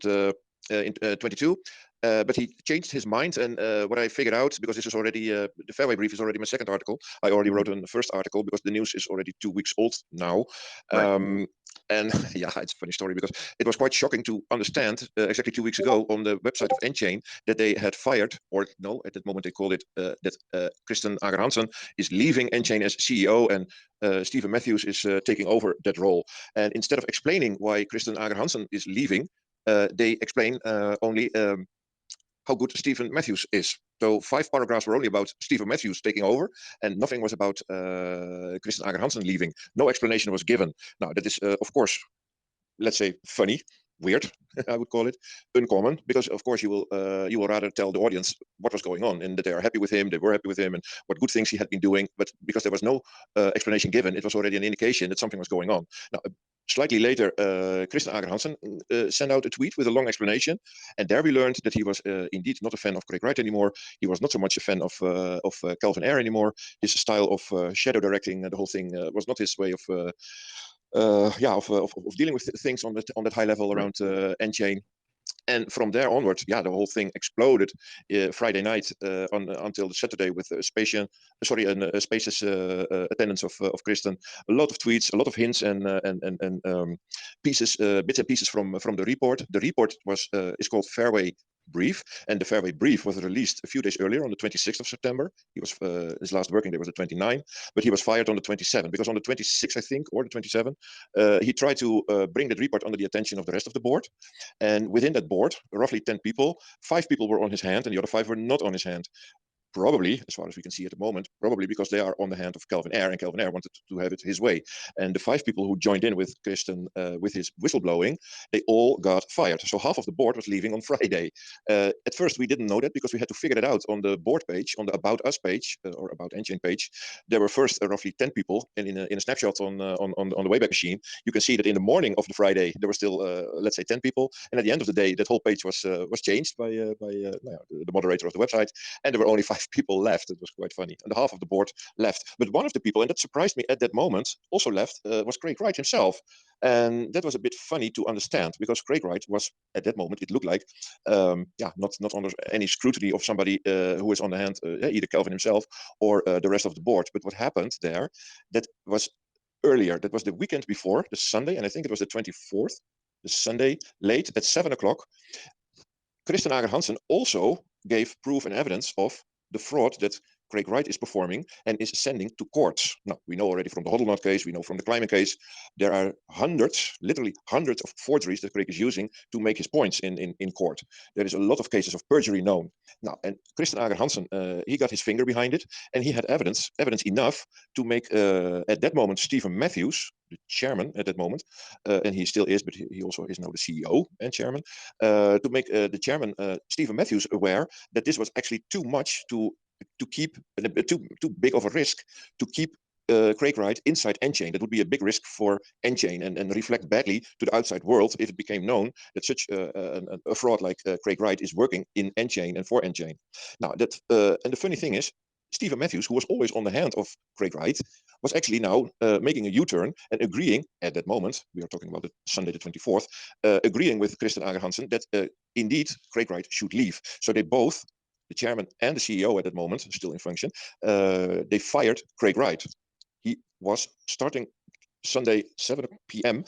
in 22. But he changed his mind, and what I figured out, because this is already the Fairway Brief is already my second article. I already wrote on the first article because the news is already 2 weeks old now. Right. And yeah, it's a funny story because it was quite shocking to understand exactly 2 weeks ago on the website of Nchain that they had fired, or no, at that moment they called it that Kristen Ayre is leaving Nchain as CEO, and Stephen Matthews is taking over that role. And instead of explaining why Kristen Ayre is leaving, they explain only how good Stephen Matthews is. So 5 paragraphs were only about Stephen Matthews taking over, and nothing was about Kristen Ayre leaving. No explanation was given. Now, that is, of course, let's say funny, weird, I would call it, uncommon, because of course you will rather tell the audience what was going on and that they are happy with him, they were happy with him, and what good things he had been doing. But because there was no explanation given, it was already an indication that something was going on. Now, slightly later, Kristen Ayre sent out a tweet with a long explanation, and there we learned that he was indeed not a fan of Craig Wright anymore. He was not so much a fan of Calvin Ayre anymore. His style of shadow directing, the whole thing was not his way of dealing with things on that high level around Nchain. And from there onwards, yeah, the whole thing exploded Friday night until Saturday with Spaces attendance of Kristen. A lot of tweets, a lot of hints and pieces, bits and pieces from the report. The report is called Fairway Brief, and the Fairway Brief was released a few days earlier on the 26th of September. He was his last working day was the 29th, but he was fired on the 27th because on the 26th, I think, or the 27th, he tried to bring that report under the attention of the rest of the board. And within that board, roughly 10 people, 5 people were on his hand, and the other 5 were not on his hand. Probably, as far as we can see at the moment, probably because they are on the hand of Calvin Ayre, and Calvin Ayre wanted to have it his way. And the 5 people who joined in with Kristen with his whistleblowing, they all got fired. So half of the board was leaving on Friday. At first, we didn't know that because we had to figure it out on the board page, on the About Us page, or About Nchain page. There were first roughly 10 people, and in a snapshot on the Wayback Machine, you can see that in the morning of the Friday, there were still, let's say, 10 people. And at the end of the day, that whole page was changed by the moderator of the website, and there were only 5 people left. It was quite funny, and half of the board left. But one of the people, and that surprised me at that moment, also left, was Craig Wright himself. And that was a bit funny to understand because Craig Wright was, at that moment, it looked like, not under any scrutiny of somebody who is on the hand, either Calvin himself or the rest of the board. But what happened there, that was earlier. That was the weekend before, the Sunday, and I think it was the 24th, the Sunday, late at 7 o'clock. Kristen Ayre also gave proof and evidence of the fraud that Craig Wright is performing and is sending to courts. Now, we know already from the Hodlnut case, we know from the Kleiman case, there are hundreds, literally hundreds of forgeries that Craig is using to make his points in court. There is a lot of cases of perjury known. Now, and Kristen Ayre he got his finger behind it, and he had evidence enough to make, at that moment, Stephen Matthews, the chairman at that moment, and he still is, but he also is now the CEO and chairman, to make the chairman, Stephen Matthews, aware that this was actually too much to keep, too big of a risk to keep Craig Wright inside Nchain. That would be a big risk for Nchain and reflect badly to the outside world if it became known that such a fraud like Craig Wright is working in Nchain and for Nchain. Now, and the funny thing is, Stephen Matthews, who was always on the hand of Craig Wright, was actually now making a U-turn and agreeing at that moment, we are talking about the Sunday the 24th, agreeing with Kristen Ayre that indeed Craig Wright should leave. So they both, the chairman and the CEO at that moment, still in function, they fired Craig Wright. He was starting Sunday 7 p.m.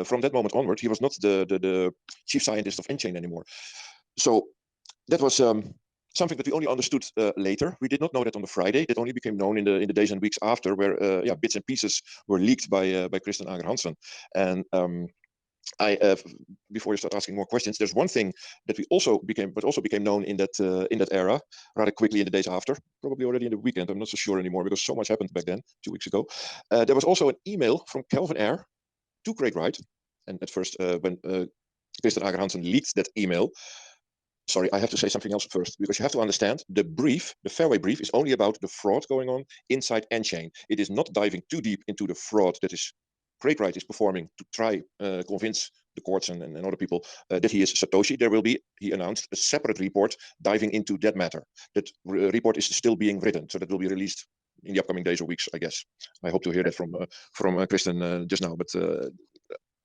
From that moment onward, he was not the chief scientist of Nchain anymore. So that was something that we only understood later. We did not know that on the Friday. It only became known in the days and weeks after, where bits and pieces were leaked by Kristen Ayre. And before you start asking more questions, there's one thing that also became known in that era rather quickly in the days after, probably already in the weekend. I'm not so sure anymore because so much happened back then, 2 weeks ago. There was also an email from Calvin Ayre to Craig Wright, and at first when Kristen Ayre leaked that email. Sorry, I have to say something else first, because you have to understand the brief, the Fairway Brief, is only about the fraud going on inside Nchain. It is not diving too deep into the fraud that is Craig Wright is performing to try convince the courts and other people that he is Satoshi. There will be, he announced, a separate report diving into that matter. That report is still being written, so that will be released in the upcoming days or weeks, I guess. I hope to hear that from Kristen just now, but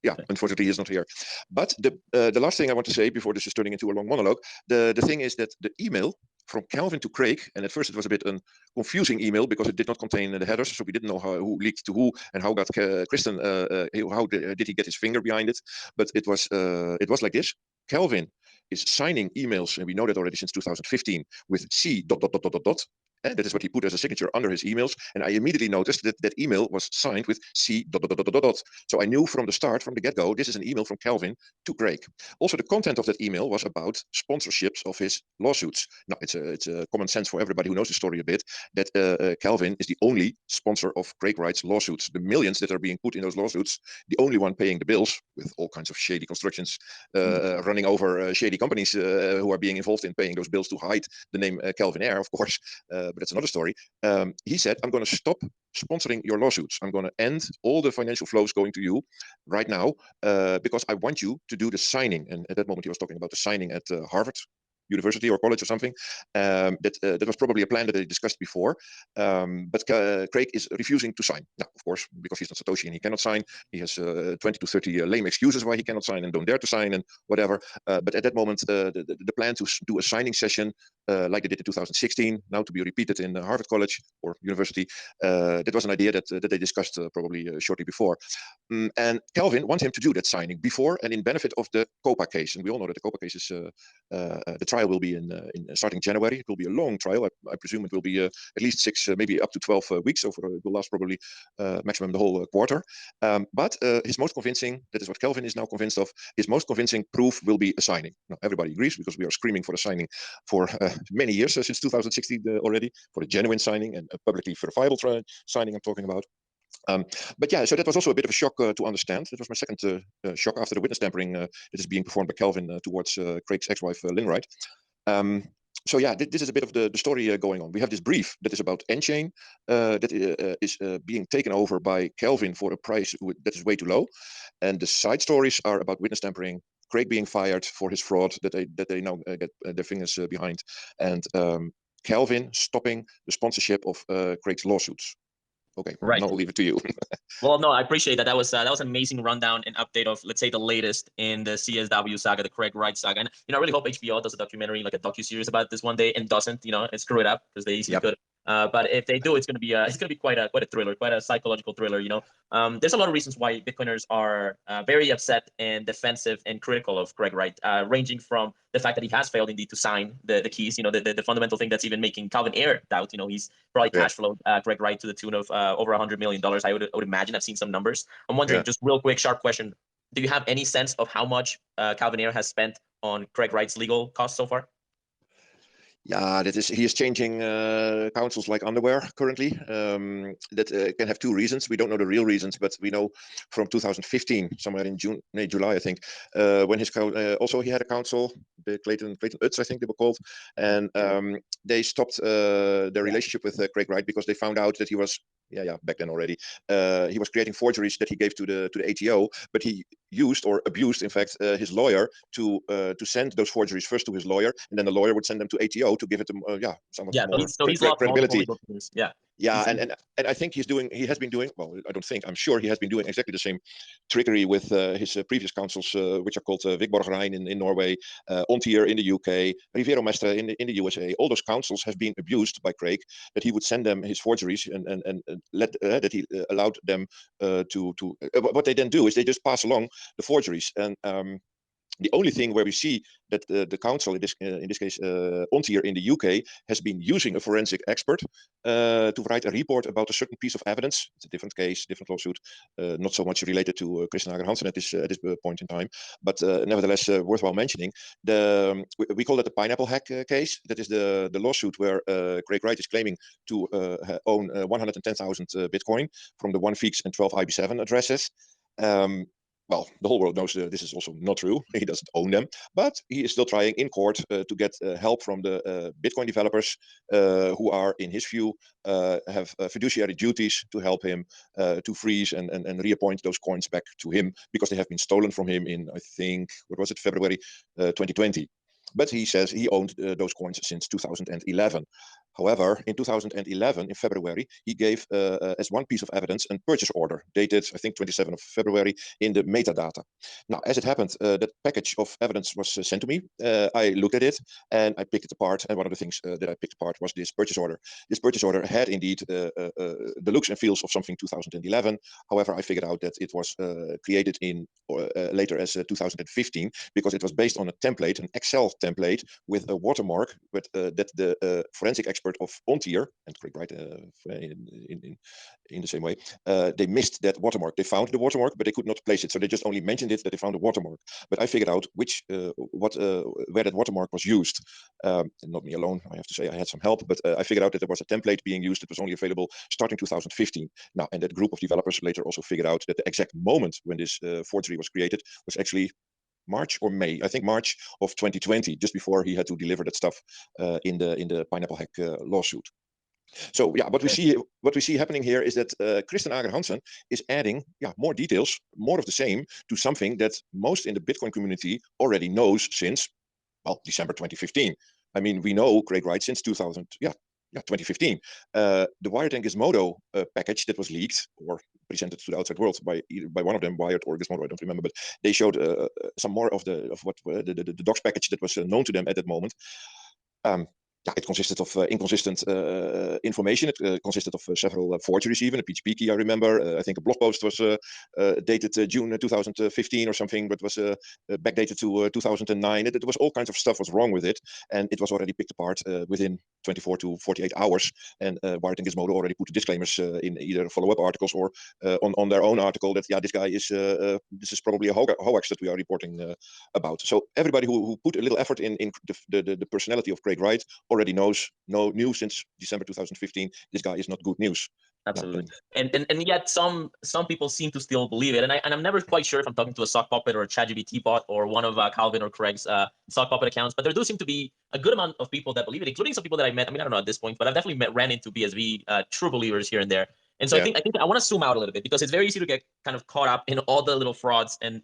yeah, unfortunately, he's not here. But the last thing I want to say before this is turning into a long monologue, the thing is that the email from Calvin to Craig, and at first it was a bit a confusing email because it did not contain the headers, so we didn't know who leaked to who and how got Kristen, how did he get his finger behind it. But it was like this. Calvin is signing emails, and we know that already since 2015, with C dot dot dot dot dot dot. And that is what he put as a signature under his emails. And I immediately noticed that that email was signed with C dot dot dot dot dot. So I knew from the start, from the get-go, this is an email from Calvin to Craig. Also, the content of that email was about sponsorships of his lawsuits. Now, it's a common sense for everybody who knows the story a bit that Calvin is the only sponsor of Craig Wright's lawsuits. The millions that are being put in those lawsuits, the only one paying the bills with all kinds of shady constructions running over shady companies who are being involved in paying those bills to hide the name Calvin Ayre, of course. But that's another story. He said, I'm going to stop sponsoring your lawsuits. I'm going to end all the financial flows going to you right now because I want you to do the signing. And at that moment, he was talking about the signing at Harvard University or college or something. That was probably a plan that they discussed before. But Craig is refusing to sign. Now, of course, because he's not Satoshi and he cannot sign. He has 20 to 30 lame excuses why he cannot sign and don't dare to sign and whatever. But at that moment, the plan to do a signing session like they did in 2016, now to be repeated in Harvard College or University, that was an idea that they discussed probably shortly before. And Calvin wants him to do that signing before and in benefit of the COPA case. And we all know that the COPA case is the trial will be in starting January. It will be a long trial. I presume it will be at least 6, maybe up to 12 weeks. So it will last probably maximum the whole quarter. But his most convincing, that is what Calvin is now convinced of, his most convincing proof will be a signing. Now, everybody agrees because we are screaming for a signing for many years, since 2016 already, for a genuine signing and a publicly verifiable signing I'm talking about. But yeah, so that was also a bit of a shock to understand. It was my second shock after the witness tampering that is being performed by Calvin towards Craig's ex-wife, Lynn Wright. So yeah, this is a bit of the story going on. We have this brief that is about Nchain that is being taken over by Calvin for a price that is way too low. And the side stories are about witness tampering, Craig being fired for his fraud that they now get their fingers behind, and Calvin stopping the sponsorship of Craig's lawsuits. Okay, right. Now I'll leave it to you. Well, no, I appreciate that. That was an amazing rundown and update of, let's say, the latest in the CSW saga, the Craig Wright saga. And I really hope HBO does a documentary, like a docu-series about this one day, and doesn't, and screw it up because they easily could. But if they do, it's gonna be quite a thriller, quite a psychological thriller. There's a lot of reasons why Bitcoiners are very upset and defensive and critical of Craig Wright, ranging from the fact that he has failed indeed to sign the keys. The fundamental thing that's even making Calvin Ayre doubt. He's probably cash flowed Craig Wright to the tune of over $100 million. I would imagine. I've seen some numbers. I'm wondering, just real quick, sharp question: do you have any sense of how much Calvin Ayre has spent on Craig Wright's legal costs so far? Yeah, he is changing counsels like underwear currently. That can have two reasons. We don't know the real reasons, but we know from 2015, somewhere in July, I think, when his also he had a counsel, the Clayton Utz, I think they were called, and they stopped their relationship with Craig Wright because they found out that he was back then already. He was creating forgeries that he gave to the ATO, but he used or abused, in fact, his lawyer to send those forgeries first to his lawyer, and then the lawyer would send them to ATO to give it somewhat more credibility. And I think he has been doing, well, I don't think, I'm sure he has been doing exactly the same trickery with his previous counsels, which are called Wigborg in Norway, Ontier in the UK, Rivero Mestre in the USA. All those counsels have been abused by Craig, that he would send them his forgeries and that he allowed them to what they then do is they just pass along the forgeries. And the only thing where we see that the counsel, in this case, Ontier in the UK, has been using a forensic expert to write a report about a certain piece of evidence. It's a different case, different lawsuit, not so much related to Kristen Hager-Hansen at this point in time, but nevertheless worthwhile mentioning. We call that the pineapple hack case. That is the lawsuit where Craig Wright is claiming to own 110,000 Bitcoin from the 1Feeks and 12 IB7 addresses. Well, the whole world knows this is also not true. He doesn't own them, but he is still trying in court to get help from the Bitcoin developers who are, in his view, have fiduciary duties to help him to freeze and reappoint those coins back to him because they have been stolen from him in, I think, what was it, February 2020. but he says he owned those coins since 2011. However, in 2011, in February, he gave as one piece of evidence a purchase order dated, I think, 27th of February in the metadata. Now, as it happened, that package of evidence was sent to me. I looked at it and I picked it apart. And one of the things that I picked apart was this purchase order. This purchase order had indeed the looks and feels of something 2011. However, I figured out that it was created in later as 2015 because it was based on a template, an Excel template with a watermark, but that the forensic expert of Ontier and Craig Wright in the same way, they missed that watermark. They found the watermark, but they could not place it, so they just only mentioned it that they found a watermark. But I figured out where that watermark was used. Not me alone, I have to say. I had some help, but I figured out that there was a template being used that was only available starting 2015. Now, and that group of developers later also figured out that the exact moment when this forgery was created was actually March or May, I think March of 2020, just before he had to deliver that stuff in the Pineapple Hack lawsuit. So yeah, what we see happening here is that Kristen Ayre Hansen is adding more details, more of the same, to something that most in the Bitcoin community already knows since, well, December 2015. I mean, we know Craig Wright since 2015. The Wired and Gizmodo package that was leaked or presented to the outside world by one of them, Wired or Gizmodo, I don't remember, but they showed some more of what the docs package that was known to them at that moment. It consisted of inconsistent information. It consisted of several forgeries, even a PGP key. I remember. I think a blog post was dated June 2015 or something, but was backdated to 2009. It was all kinds of stuff was wrong with it, and it was already picked apart within 24 to 48 hours. And Wired and Gizmodo already put the disclaimers in either follow-up articles or on their own article that this guy is this is probably a hoax that we are reporting about. So everybody who put a little effort in the personality of Craig Wright already knows, no news since December 2015. This guy is not good news. Absolutely. And yet some people seem to still believe it. And I'm never quite sure if I'm talking to a sock puppet or a ChatGPT bot or one of Calvin or Craig's sock puppet accounts, but there do seem to be a good amount of people that believe it, including some people that I met. I mean, I don't know at this point, but I've definitely ran into BSV true believers here and there. And so I think I want to zoom out a little bit because it's very easy to get kind of caught up in all the little frauds and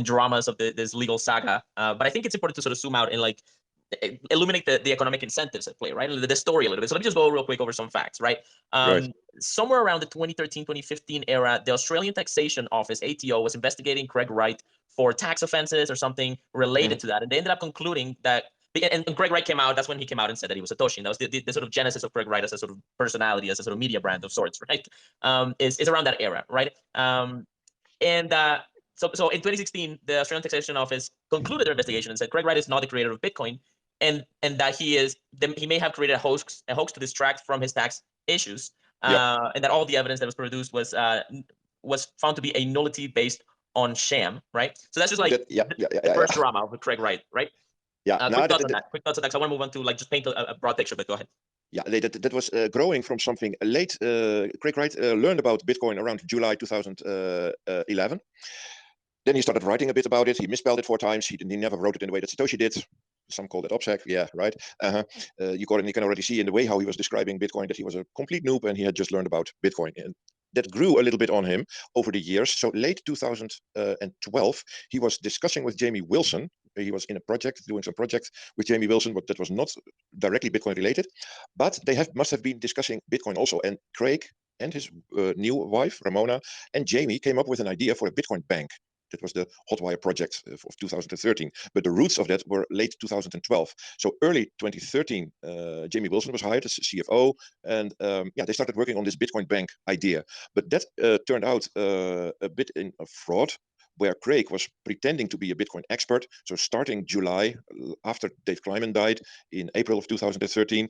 dramas of this legal saga. But I think it's important to sort of zoom out and like illuminate the economic incentives at play, right? The story a little bit. So let me just go real quick over some facts, right? Somewhere around the 2013-2015 era, the Australian Taxation Office, ATO, was investigating Craig Wright for tax offenses or something related to that. And they ended up concluding that, and Craig Wright came out, that's when he came out and said that he was Satoshi. And that was the sort of genesis of Craig Wright as a sort of personality, as a sort of media brand of sorts, right? Is around that era, right? So in 2016, the Australian Taxation Office concluded their investigation and said Craig Wright is not the creator of Bitcoin, and that he may have created a hoax to distract from his tax issues, and that all the evidence that was produced was found to be a nullity based on sham, right? So that's just like the first drama of Craig Wright, right? Quick thoughts on that. Quick thoughts on that. So I want to move on to like just paint a broad picture, but go ahead. Yeah, that was growing from something late. Craig Wright learned about Bitcoin around July 2011. Then he started writing a bit about it. He misspelled it 4 times. He never wrote it in the way that Satoshi did. Some call it OPSEC. Yeah, right. You can already see in the way how he was describing Bitcoin that he was a complete noob and he had just learned about Bitcoin. And that grew a little bit on him over the years. So late 2012, he was discussing with Jamie Wilson. He was in a project, doing some project with Jamie Wilson, but that was not directly Bitcoin related. But they must have been discussing Bitcoin also. And Craig and his new wife, Ramona, and Jamie came up with an idea for a Bitcoin bank. That was the Hotwire project of 2013. But the roots of that were late 2012. So early 2013, Jamie Wilson was hired as CFO. And they started working on this Bitcoin bank idea. But that turned out a bit in a fraud, where Craig was pretending to be a Bitcoin expert. So starting July, after Dave Kleiman died in April of 2013,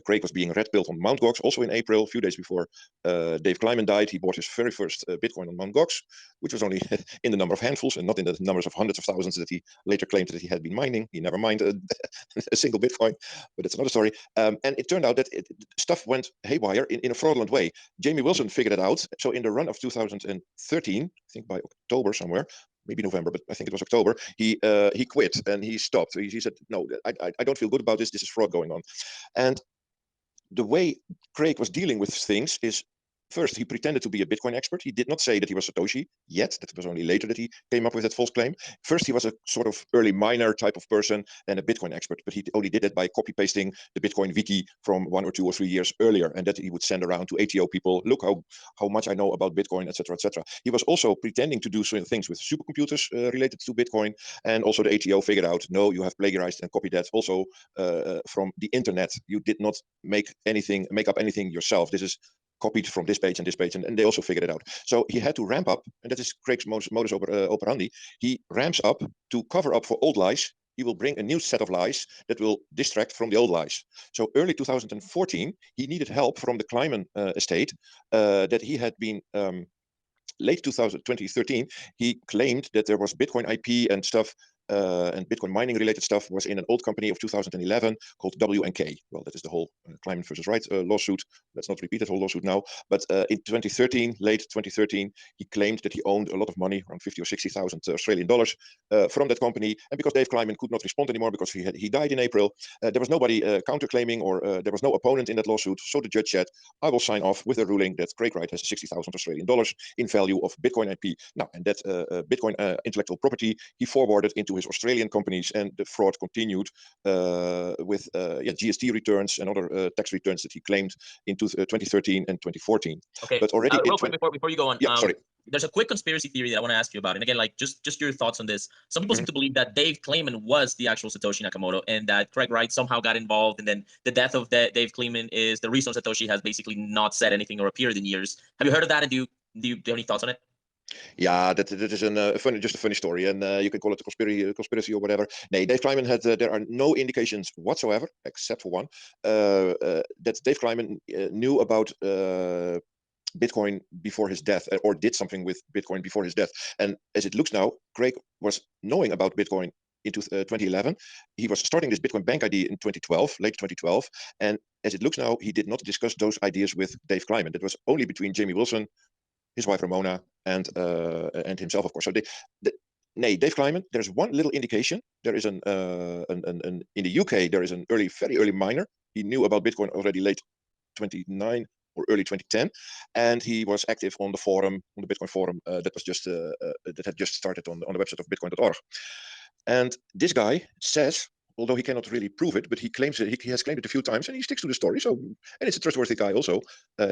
Craig was being red-pilled on Mt. Gox. Also in April, a few days before Dave Kleiman died, he bought his very first Bitcoin on Mt. Gox, which was only in the number of handfuls and not in the numbers of hundreds of thousands that he later claimed that he had been mining. He never mined a single Bitcoin, but it's another story. And it turned out that stuff went haywire in a fraudulent way. Jamie Wilson figured it out. So in the run of 2013, I think by October somewhere, maybe November, but I think it was October, he quit and he stopped. He said, no, I don't feel good about this. This is fraud going on. And the way Craig was dealing with things is First, he pretended to be a Bitcoin expert. He did not say that he was Satoshi yet. That was only later that he came up with that false claim. First, he was a sort of early miner type of person and a Bitcoin expert, but he only did it by copy pasting the Bitcoin wiki from 1 or 2 or 3 years earlier, and that he would send around to ATO people, look how much I know about Bitcoin, etc., etc. He was also pretending to do certain things with supercomputers related to Bitcoin, and also the ATO figured out, no, you have plagiarized and copied that also from the internet. You did not make up anything yourself. This is copied from this page and this page, and they also figured it out. So he had to ramp up, and that is Craig's modus operandi. He ramps up to cover up for old lies. He will bring a new set of lies that will distract from the old lies. So early 2014, he needed help from the Kleiman estate that he had been late 2013, he claimed that there was Bitcoin IP and stuff and Bitcoin mining related stuff was in an old company of 2011 called WNK. Well, that is the whole Kleiman versus Wright lawsuit. Let's not repeat that whole lawsuit now. But in 2013, late 2013, he claimed that he owned a lot of money, around 50 or 60,000 Australian dollars from that company. And because Dave Kleiman could not respond anymore because he died in April, there was nobody counterclaiming or there was no opponent in that lawsuit. So the judge said, I will sign off with a ruling that Craig Wright has 60,000 Australian dollars in value of Bitcoin IP. Now, and that Bitcoin intellectual property he forwarded into his Australian companies, and the fraud continued with GST returns and other tax returns that he claimed in 2013 and 2014. Okay, but already real quick before you go on, sorry. There's a quick conspiracy theory that I want to ask you about, and again, like just your thoughts on this. Some people seem to believe that Dave Kleiman was the actual Satoshi Nakamoto, and that Craig Wright somehow got involved, and then the death of Dave Kleiman is the reason Satoshi has basically not said anything or appeared in years. Have you heard of that, and do you have any thoughts on it? Yeah, that is just a funny story, and you can call it a conspiracy or whatever. Nee, Dave Kleiman had there are no indications whatsoever, except for one, that Dave Kleiman knew about Bitcoin before his death, or did something with Bitcoin before his death. And as it looks now, Craig was knowing about Bitcoin in 2011. He was starting this Bitcoin Bank idea in 2012, late 2012, and as it looks now, he did not discuss those ideas with Dave Kleiman. That was only between Jamie Wilson, his wife Ramona, and himself, of course. So Dave Kleiman, there's one little indication. There is in the UK, there is an very early miner. He knew about Bitcoin already late 29 or early 2010, and he was active on the forum, on the Bitcoin forum that was just that had just started on the website of bitcoin.org. And this guy says, although he cannot really prove it, but he claims it, he has claimed it a few times, and he sticks to the story. So, and it's a trustworthy guy also.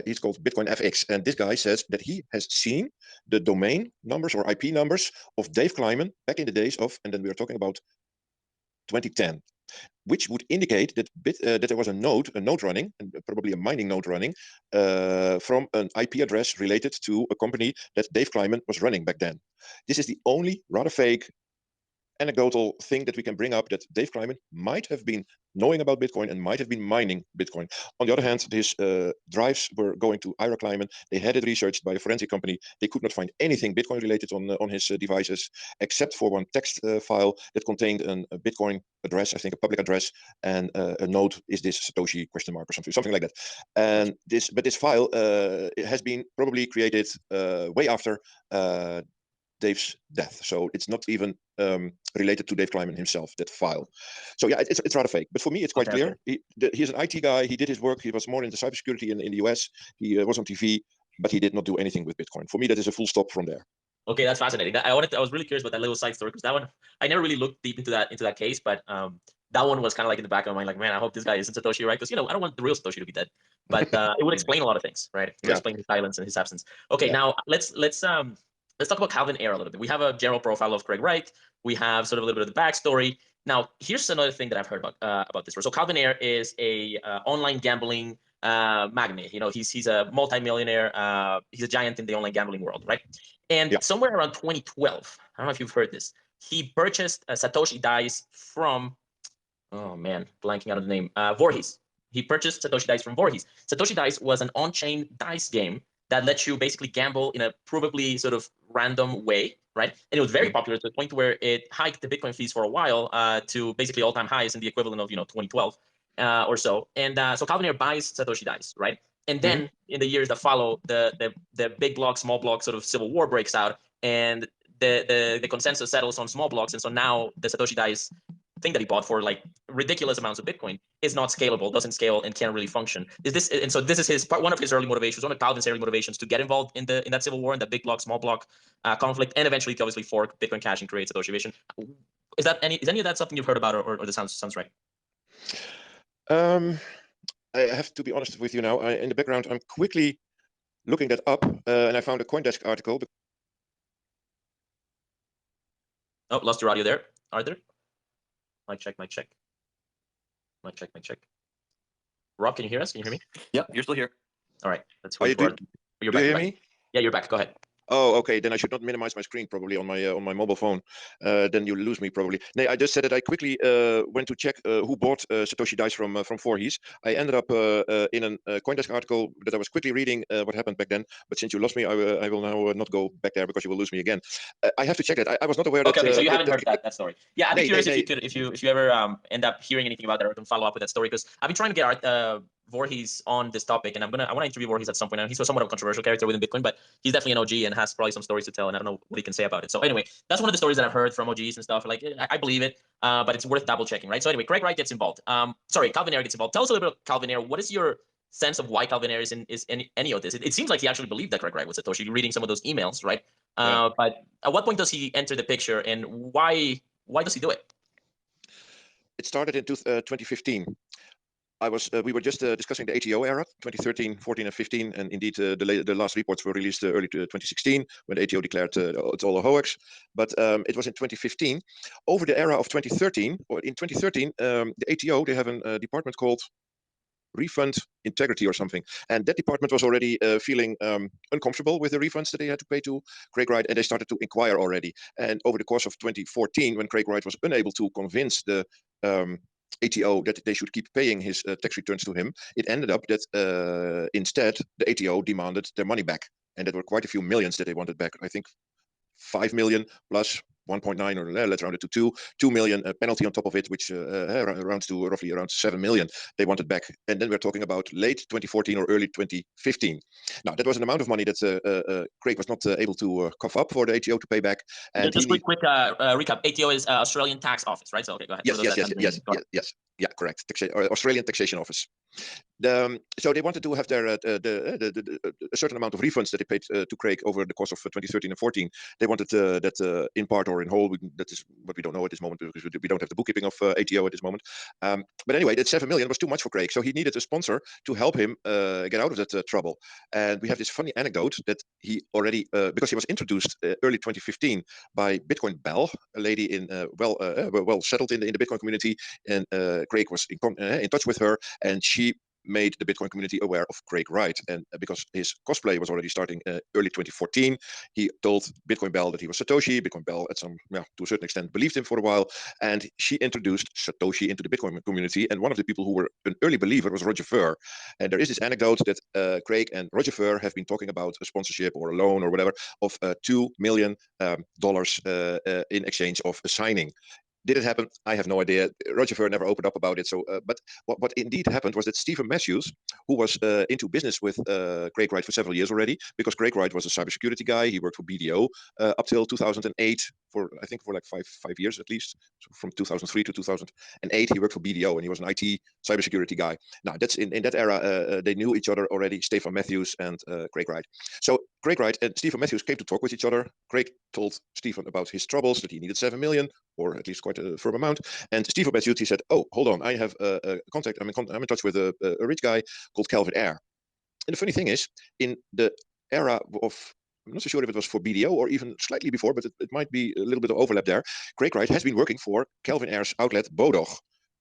He's called Bitcoin FX, and this guy says that he has seen the domain numbers or IP numbers of Dave Kleiman back in the days of, and then we are talking about 2010, which would indicate that that there was a node running, and probably a mining node running, from an IP address related to a company that Dave Kleiman was running back then. This is the only rather vague anecdotal thing that we can bring up, that Dave Kleiman might have been knowing about Bitcoin and might have been mining Bitcoin. On the other hand, his drives were going to Ayre Kleiman. They had it researched by a forensic company. They could not find anything Bitcoin related on his devices, except for one text file that contained a Bitcoin address, I think a public address, and a node, is this Satoshi ? Or something like that. And this file has been probably created way after Dave's death, so it's not even related to Dave Kleiman himself, that file. So yeah, it's rather fake, but for me it's quite clear. Okay. He's an IT guy. He did his work. He was more into cybersecurity in the US. He was on TV, but he did not do anything with Bitcoin. For me, that is a full stop from there. Okay, that's fascinating. I was really curious about that little side story, because that one I never really looked deep into that case, but that one was kind of like in the back of my mind, like, man, I hope this guy isn't Satoshi, right? Because I don't want the real Satoshi to be dead, but it would explain a lot of things, right? It would explain his silence and his absence. Okay, now let's talk about Calvin Ayre a little bit. We have a general profile of Craig Wright. We have sort of a little bit of the backstory. Now, here's another thing that I've heard about this. So Calvin Ayre is a online gambling magnate. He's a multimillionaire. He's a giant in the online gambling world, right? And somewhere around 2012, I don't know if you've heard this, he purchased Satoshi dice from, oh man, blanking out of the name, Voorhees. He purchased Satoshi dice from Voorhees. Satoshi dice was an on-chain dice game that lets you basically gamble in a provably sort of random way, right? And it was very popular to the point where it hiked the Bitcoin fees for a while to basically all-time highs in the equivalent of 2012 or so. And so Calvin Ayre buys Satoshi dice, right? And then in the years that follow, the big block, small block sort of civil war breaks out, and the consensus settles on small blocks. And so now the Satoshi dice thing that he bought for like ridiculous amounts of Bitcoin is not scalable, doesn't scale, and can't really function. Is this, and so this is his part, one of his early motivations, one of Calvin's early motivations to get involved in that civil war, in that big block, small block conflict, and eventually to obviously fork Bitcoin Cash and create Satoshi Vision. Is any of that something you've heard about, or this sounds right? I have to be honest with you now. In the background, I'm quickly looking that up, and I found a CoinDesk article. Oh, lost your audio there, Arthur. Mic check. Rob, can you hear us? Can you hear me? Yep, you're still here. All right, let's wait for you're back. Do you hear back. me? Yeah, you're back. Go ahead. Oh, okay. Then I should not minimize my screen probably on my mobile phone. Then you lose me probably. No, I just said that I quickly went to check who bought Satoshi Dice from Voorhees. I ended up in a CoinDesk article that I was quickly reading what happened back then. But since you lost me, I will now not go back there because you will lose me again. I have to check that. I was not aware that. Okay, so you haven't heard that story. Yeah, I'd be curious if you ever end up hearing anything about that or can follow up with that story, because I've been trying to get Voorhees on this topic, and I want to interview Voorhees at some point. And he's somewhat of a controversial character within Bitcoin, but he's definitely an OG and has probably some stories to tell, and I don't know what he can say about it. So anyway, that's one of the stories that I've heard from OGs and stuff. Like, I believe it, but it's worth double checking, right? So anyway, Craig Wright gets involved. Calvin Ayre gets involved. Tell us a little bit about Calvin Ayre. What is your sense of why Calvin Ayre is in any of this? It seems like he actually believed that Craig Wright was Satoshi. You're reading some of those emails, right? Yeah. But at what point does he enter the picture, and why does he do it? It started in 2015. We were just discussing the ATO era, 2013, 14, and 15, and indeed the last reports were released early 2016 when the ATO declared it's all a hoax. But it was in 2015, over the era of 2013, or in 2013, the ATO, they have a department called Refund Integrity or something, and that department was already feeling uncomfortable with the refunds that they had to pay to Craig Wright, and they started to inquire already. And over the course of 2014, when Craig Wright was unable to convince the ATO that they should keep paying his tax returns to him, it ended up that instead the ATO demanded their money back, and there were quite a few millions that they wanted back. I think 5 million plus 1.9, or let's round it to 2 million penalty on top of it, which rounds to roughly around 7 million they wanted back. And then we're talking about late 2014 or early 2015. Now, that was an amount of money that Craig was not able to cough up for the ATO to pay back. And just quick recap. ATO is Australian Tax Office, right? So okay, go ahead. Yes. Yeah, correct. Australian Taxation Office. So they wanted to have their a certain amount of refunds that they paid to Craig over the course of 2013 and 14. They wanted that in part or in whole. That is what we don't know at this moment, because we don't have the bookkeeping of ATO at this moment. But anyway, that 7 million was too much for Craig, so he needed a sponsor to help him get out of that trouble. And we have this funny anecdote that he already, because he was introduced early 2015 by Bitcoin Bell, a lady in well settled in the Bitcoin community, and Craig was in touch with her, and she made the Bitcoin community aware of Craig Wright. And because his cosplay was already starting early 2014, he told Bitcoin Bell that he was Satoshi. Bitcoin Bell, to a certain extent, believed him for a while, and she introduced Satoshi into the Bitcoin community. And one of the people who were an early believer was Roger Ver. And there is this anecdote that Craig and Roger Ver have been talking about a sponsorship or a loan or whatever of $2 million in exchange of a signing. Did it happen? I have no idea. Roger Ver never opened up about it. So, but what indeed happened was that Stephen Matthews, who was into business with Craig Wright for several years already, because Craig Wright was a cybersecurity guy. He worked for BDO up till 2008 for like five years at least. So from 2003 to 2008, he worked for BDO, and he was an IT cybersecurity guy. Now, that's in that era. They knew each other already, Stephen Matthews and Craig Wright. So Craig Wright and Stephen Matthews came to talk with each other. Craig told Stephen about his troubles, that he needed 7 million, or at least quite a firm amount. And Stephen Matthews, he said, "Oh, hold on, I have a contact. I'm in touch with a rich guy called Gavin Ayre." And the funny thing is, in the era of, I'm not so sure if it was for BDO or even slightly before, but it might be a little bit of overlap there. Craig Wright has been working for Gavin Ayre's outlet Bodog,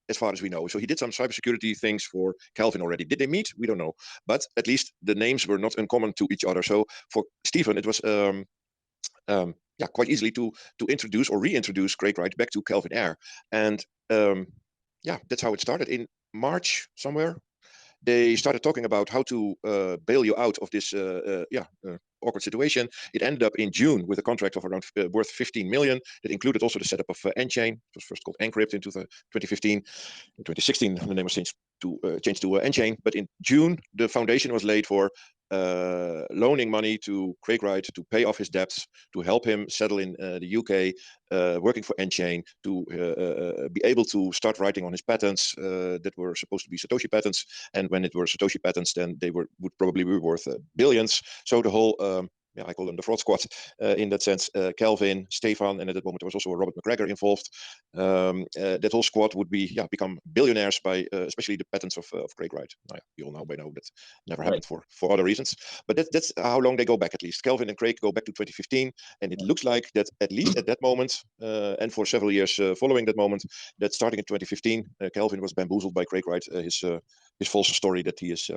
as far as we know. So he did some cybersecurity things for Calvin already. Did they meet? We don't know. But at least the names were not uncommon to each other. So for Stephen, it was quite easily to introduce or reintroduce Craig Wright back to Gavin Ayre. And that's how it started. In March somewhere, they started talking about how to bail you out of this awkward situation. It ended up in June with a contract of around worth 15 million. That included also the setup of Nchain. It was first called Encrypt in 2015. In 2016, the name was changed to Nchain. But in June, the foundation was laid for loaning money to Craig Wright to pay off his debts, to help him settle in the UK, working for Nchain, to be able to start writing on his patents that were supposed to be Satoshi patents. And when it were Satoshi patents, then they would probably be worth billions. So the whole I call them the fraud squad in that sense. Kelvin, Stefan, and at that moment there was also Robert McGregor involved. That whole squad would be become billionaires by especially the patents of Craig Wright. We all know by now that never happened for other reasons. But that's how long they go back at least. Kelvin and Craig go back to 2015, and it looks like that at least at that moment and for several years following that moment, that starting in 2015, Kelvin was bamboozled by Craig Wright, his false story that he is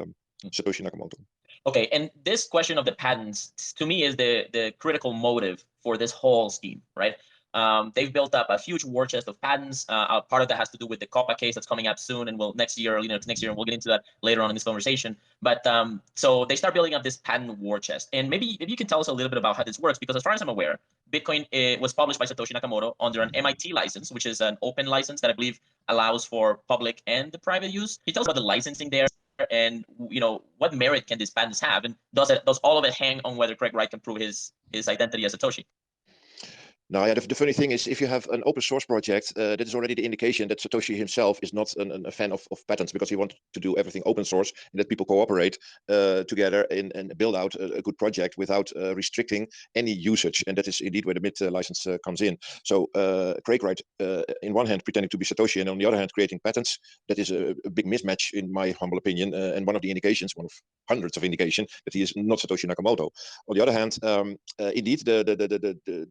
Satoshi Nakamoto. Okay, and this question of the patents to me is the critical motive for this whole scheme, right? They've built up a huge war chest of patents. Part of that has to do with the COPPA case that's coming up soon, and next year, next year, and we'll get into that later on in this conversation. But so they start building up this patent war chest, and maybe if you can tell us a little bit about how this works, because as far as I'm aware, Bitcoin was published by Satoshi Nakamoto under an MIT license, which is an open license that I believe allows for public and private use. Can you tell us about the licensing there? And what merit can these patents have, and does all of it hang on whether Craig Wright can prove his identity as Satoshi? Now, the funny thing is, if you have an open source project, that is already the indication that Satoshi himself is not a fan of patents, because he wants to do everything open source and that people cooperate together and build out a good project without restricting any usage. And that is indeed where the MIT license comes in. So Craig Wright, in one hand, pretending to be Satoshi, and on the other hand, creating patents, that is a big mismatch, in my humble opinion, and one of the indications, one of hundreds of indications, that he is not Satoshi Nakamoto. On the other hand, indeed, the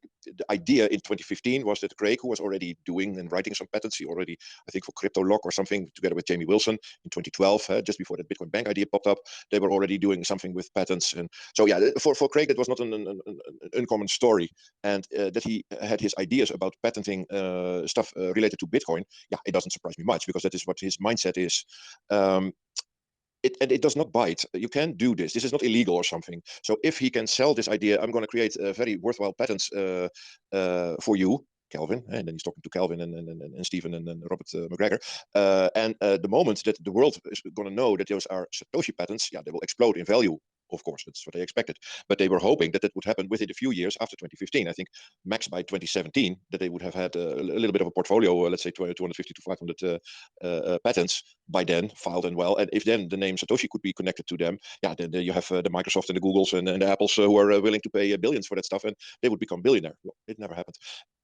idea in 2015 was that Craig, who was already doing and writing some patents, he already, I think for CryptoLock or something, together with Jamie Wilson in 2012, just before that Bitcoin Bank idea popped up, they were already doing something with patents. And so, for Craig, that was not an uncommon story. And that he had his ideas about patenting stuff related to Bitcoin, it doesn't surprise me much, because that is what his mindset is. It does not bite. You can do this. This is not illegal or something. So if he can sell this idea, I'm going to create very worthwhile patents for you, Kelvin. And then he's talking to Kelvin and Stephen and Robert McGregor. And the moment that the world is going to know that those are Satoshi patents, they will explode in value. Of course, that's what they expected. But they were hoping that would happen within a few years after 2015. I think max by 2017, that they would have had a little bit of a portfolio, let's say 250 to 500 patents by then, filed and well. And if then the name Satoshi could be connected to them, then you have the Microsoft and the Googles and the Apples who are willing to pay billions for that stuff, and they would become billionaire. Well, it never happened.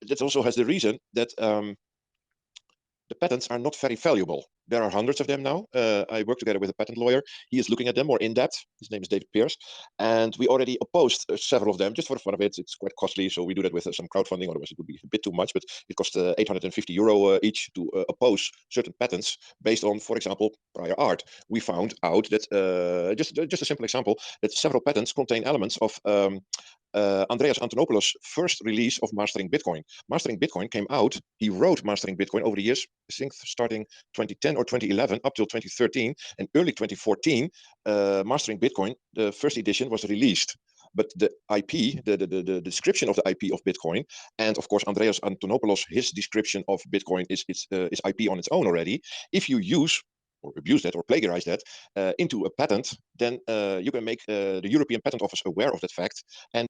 That also has the reason that the patents are not very valuable. There are hundreds of them now. I work together with a patent lawyer. He is looking at them more in depth. His name is David Pierce. And we already opposed several of them just for the fun of it. It's quite costly, so we do that with some crowdfunding. Otherwise, it would be a bit too much. But it cost €850 each to oppose certain patents based on, for example, prior art. We found out that, just a simple example, that several patents contain elements of Andreas Antonopoulos' first release of Mastering Bitcoin. Mastering Bitcoin came out. He wrote Mastering Bitcoin over the years, I think starting 2010 or 2011 up till 2013, and early 2014, Mastering Bitcoin, the first edition, was released. But the IP, the description of the IP of Bitcoin, and of course Andreas Antonopoulos, his description of Bitcoin is IP on its own already. If you use or abuse that or plagiarize that into a patent, then you can make the European Patent Office aware of that fact. And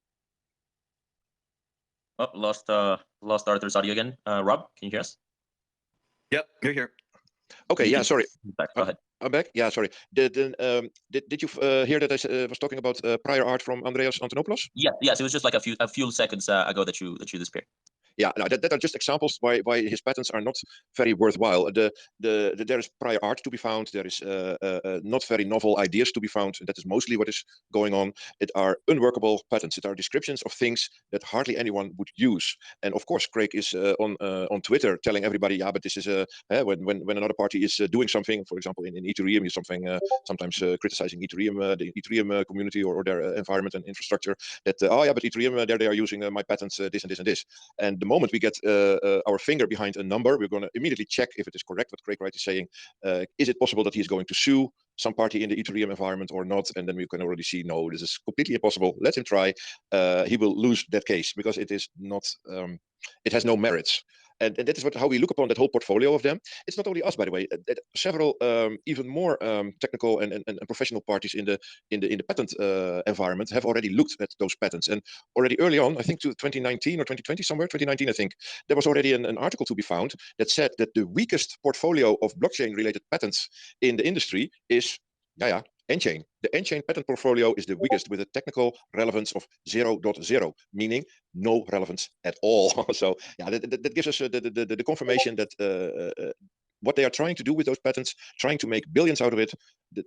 lost Arthur's audio again. Rob, can you hear us? Yep, you're here. Okay, sorry. Go ahead. I'm back. Yeah, sorry. Did you hear that I was talking about prior art from Andreas Antonopoulos? Yes. It was just like a few seconds ago that you disappeared. Yeah, no, that are just examples why his patents are not very worthwhile. There is prior art to be found. There is not very novel ideas to be found. That is mostly what is going on. It are unworkable patents. It are descriptions of things that hardly anyone would use. And of course, Craig is on Twitter telling everybody, but this is when another party is doing something, for example, in Ethereum, is something sometimes criticizing Ethereum, the Ethereum community or their environment and infrastructure. That but Ethereum, there they are using my patents, this and this and this. And the moment we get our finger behind a number, we're going to immediately check if it is correct what Craig Wright is saying. Is it possible that he's going to sue some party in the Ethereum environment or not? And then we can already see, no, this is completely impossible. Let him try. He will lose that case because it is not. It has no merits. And that is how we look upon that whole portfolio of them. It's not only us, by the way. Several even more technical and professional parties in the patent environment have already looked at those patents. And already early on, I think to 2019 or 2020, somewhere 2019, I think, there was already an article to be found that said that the weakest portfolio of blockchain-related patents in the industry is, Nchain. The Nchain patent portfolio is the weakest with a technical relevance of 0.0, meaning no relevance at all. So yeah, that gives us the confirmation that what they are trying to do with those patents, trying to make billions out of it,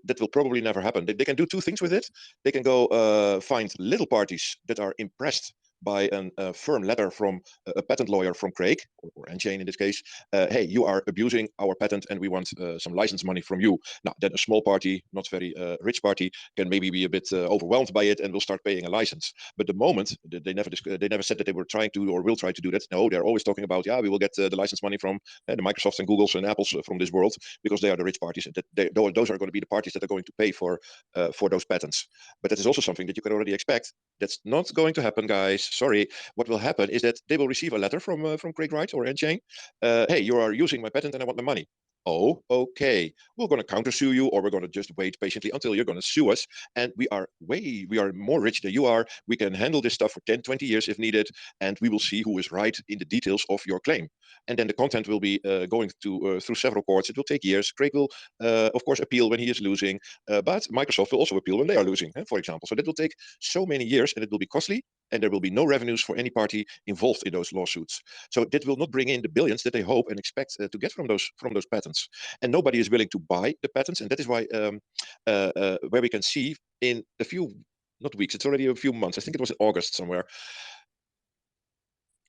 that will probably never happen. They can do two things with it. They can go find little parties that are impressed by a firm letter from a patent lawyer from Craig, or Nchain in this case. Hey, you are abusing our patent and we want some license money from you. Now, then a small party, not very rich party, can maybe be a bit overwhelmed by it and will start paying a license. But the moment, they never said that they were trying to or will try to do that. No, they're always talking about, we will get the license money from the Microsofts and Googles and Apples from this world, because they are the rich parties. And those are going to be the parties that are going to pay for those patents. But that is also something that you can already expect. That's not going to happen, guys. Sorry. What will happen is that they will receive a letter from Craig Wright or Nchain. Hey, you are using my patent and I want my money. Oh, okay. We're going to countersue you, or we're going to just wait patiently until you're going to sue us. And we are more rich than you are. We can handle this stuff for 10, 20 years if needed. And we will see who is right in the details of your claim. And then the content will be going through several courts. It will take years. Craig will, of course, appeal when he is losing. But Microsoft will also appeal when they are losing, for example. So that will take so many years and it will be costly. And there will be no revenues for any party involved in those lawsuits. So that will not bring in the billions that they hope and expect to get from those patents. And nobody is willing to buy the patents. And that is why where we can see in a few, not weeks, it's already a few months, I think it was in August somewhere,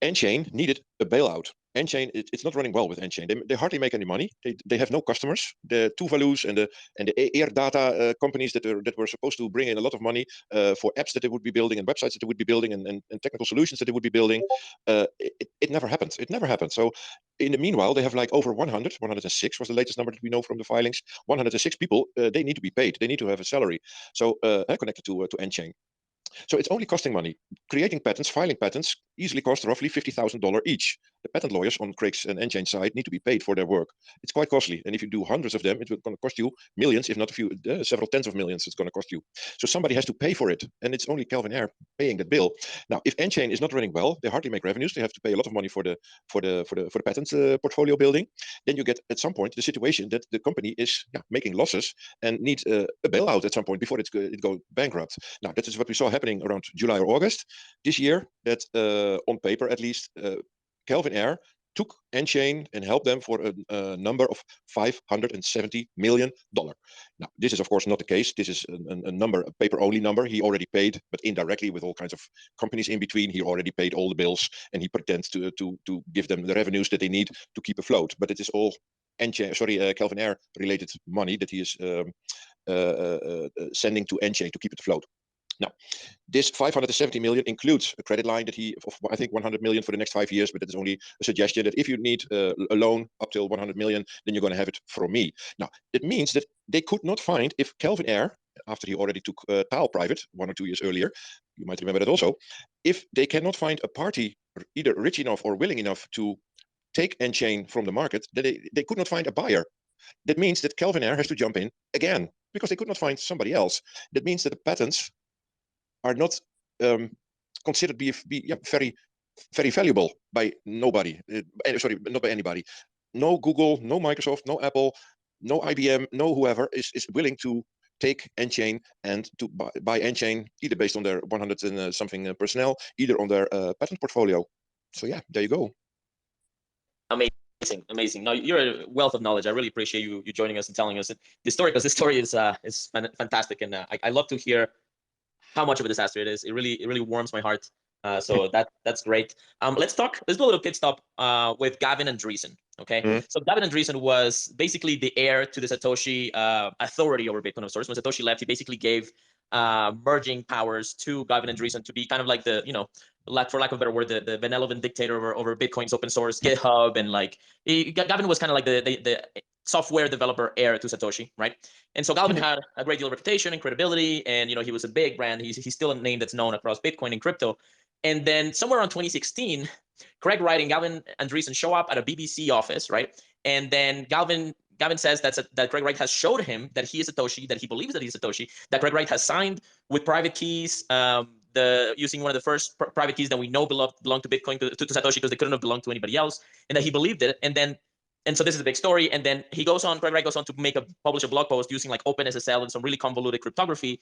Nchain needed a bailout. Nchain, it's not running well with Nchain. They hardly make any money. They have no customers. The Tuvalus and the Ayre data companies that were supposed to bring in a lot of money for apps that they would be building and websites that they would be building and technical solutions that they would be building, it never happened. It never happened. So in the meanwhile, they have like over 106 was the latest number that we know from the filings. 106 people, they need to be paid. They need to have a salary. So connected to Nchain. So it's only costing money. Creating patents, filing patents, easily cost roughly $50,000 each. The patent lawyers on Craig's and Nchain side need to be paid for their work. It's quite costly. And if you do hundreds of them, it's going to cost you millions, if not a few, several tens of millions it's going to cost you. So somebody has to pay for it. And it's only Gavin Ayre paying that bill. Now, if Nchain is not running well, they hardly make revenues. They have to pay a lot of money for the patent portfolio building. Then you get at some point the situation that the company is making losses and needs a bailout at some point before it goes bankrupt. Now, that is what we saw happening around July or August this year, that on paper at least, Gavin Ayre took Nchain and helped them for a number of $570 million. Now, this is of course not the case. This is a number, a paper-only number. He already paid, but indirectly with all kinds of companies in between, he already paid all the bills, and he pretends to give them the revenues that they need to keep afloat. But it is all Gavin Ayre related money that he is sending to Nchain to keep it afloat. Now, this 570 million includes a credit line that of I think 100 million for the next 5 years, but it is only a suggestion that if you need a loan up till 100 million, then you're going to have it from me. Now, it means that they could not find, if Gavin Ayre, after he already took Taal private 1 or 2 years earlier, you might remember that also, if they cannot find a party either rich enough or willing enough to take Nchain from the market, then they could not find a buyer. That means that Gavin Ayre has to jump in again because they could not find somebody else. That means that the patents are not considered be very, very valuable by nobody. Sorry, not by anybody. No Google, no Microsoft, no Apple, no IBM, no whoever is willing to take Nchain and to buy Nchain either based on their 100 and something personnel, either on their patent portfolio. So yeah, there you go. Amazing. Now you're a wealth of knowledge. I really appreciate you joining us and telling us the story, because this story is fantastic, and I love to hear how much of a disaster it is. It really warms my heart. So that's great. Let's do a little pit stop with Gavin Andresen. Okay. So Gavin Andresen was basically the heir to the Satoshi authority over Bitcoin of sorts. When Satoshi left, he basically gave merging powers to Gavin Andresen to be kind of like the, for lack of a better word, the benevolent dictator over Bitcoin's open source, GitHub, and like Gavin was kind of like the software developer heir to Satoshi, right? And so Gavin had a great deal of reputation and credibility, and he was a big brand. He's still a name that's known across Bitcoin and crypto. And then somewhere around 2016, Craig Wright and Gavin Andresen show up at a BBC office, right? And then Gavin says that Craig Wright has showed him that he is Satoshi, that he believes that he's Satoshi, that Craig Wright has signed with private keys, using one of the first private keys that we know belonged to Bitcoin to Satoshi, because they couldn't have belonged to anybody else, and that he believed it. And so this is a big story. And then Craig Wright goes on to publish a blog post using like OpenSSL and some really convoluted cryptography,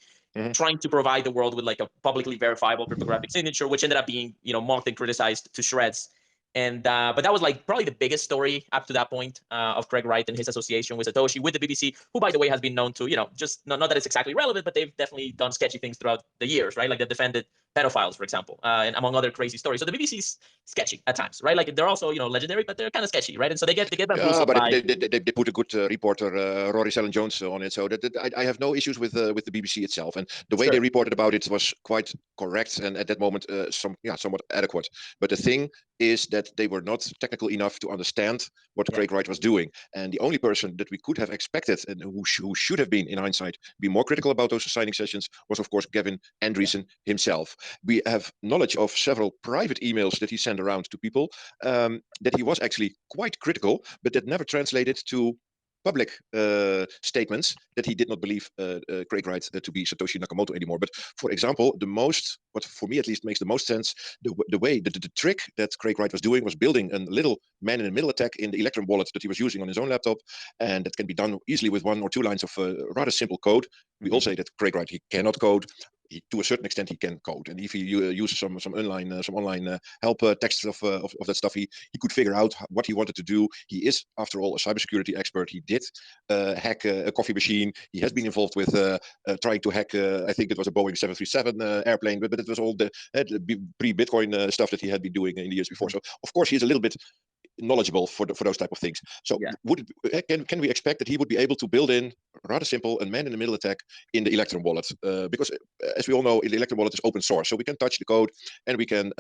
trying to provide the world with like a publicly verifiable cryptographic signature, which ended up being, mocked and criticized to shreds. And but that was like probably the biggest story up to that point of Craig Wright and his association with Satoshi, with the BBC, who, by the way, has been known to, just not that it's exactly relevant, but they've definitely done sketchy things throughout the years, right? Like they defended pedophiles, for example, and among other crazy stories. So the BBC's sketchy at times, right? Like they're also, legendary, but they're kind of sketchy, right? And so they get yeah, but they put a good reporter, Rory Sellon-Jones, on it. So I have no issues with the BBC itself, and the way they reported about it was quite correct, and at that moment, somewhat adequate. But the thing is that they were not technical enough to understand what Craig Wright was doing, and the only person that we could have expected and who should have been, in hindsight, be more critical about those signing sessions was, of course, Gavin Andresen himself. We have knowledge of several private emails that he sent around to people that he was actually quite critical, but that never translated to public statements that he did not believe Craig Wright to be Satoshi Nakamoto anymore. But for example, what for me at least makes the most sense, the trick that Craig Wright was doing was building a little man-in-the-middle attack in the Electrum wallet that he was using on his own laptop, and that can be done easily with 1 or 2 lines of rather simple code. We all say that Craig Wright, he cannot code. To a certain extent, he can code, and if he uses some online help text of that stuff, he could figure out what he wanted to do. He is, after all, a cybersecurity expert. He did hack a coffee machine. He has been involved with trying to hack, I think it was a Boeing 737 airplane, but it was all the pre-Bitcoin stuff that he had been doing in the years before. So of course, he's a little bit knowledgeable for those type of things. So can we expect that he would be able to build in rather simple and man-in-the-middle attack in the Electrum wallet? Because as we all know, the Electrum wallet is open source, so we can touch the code and we can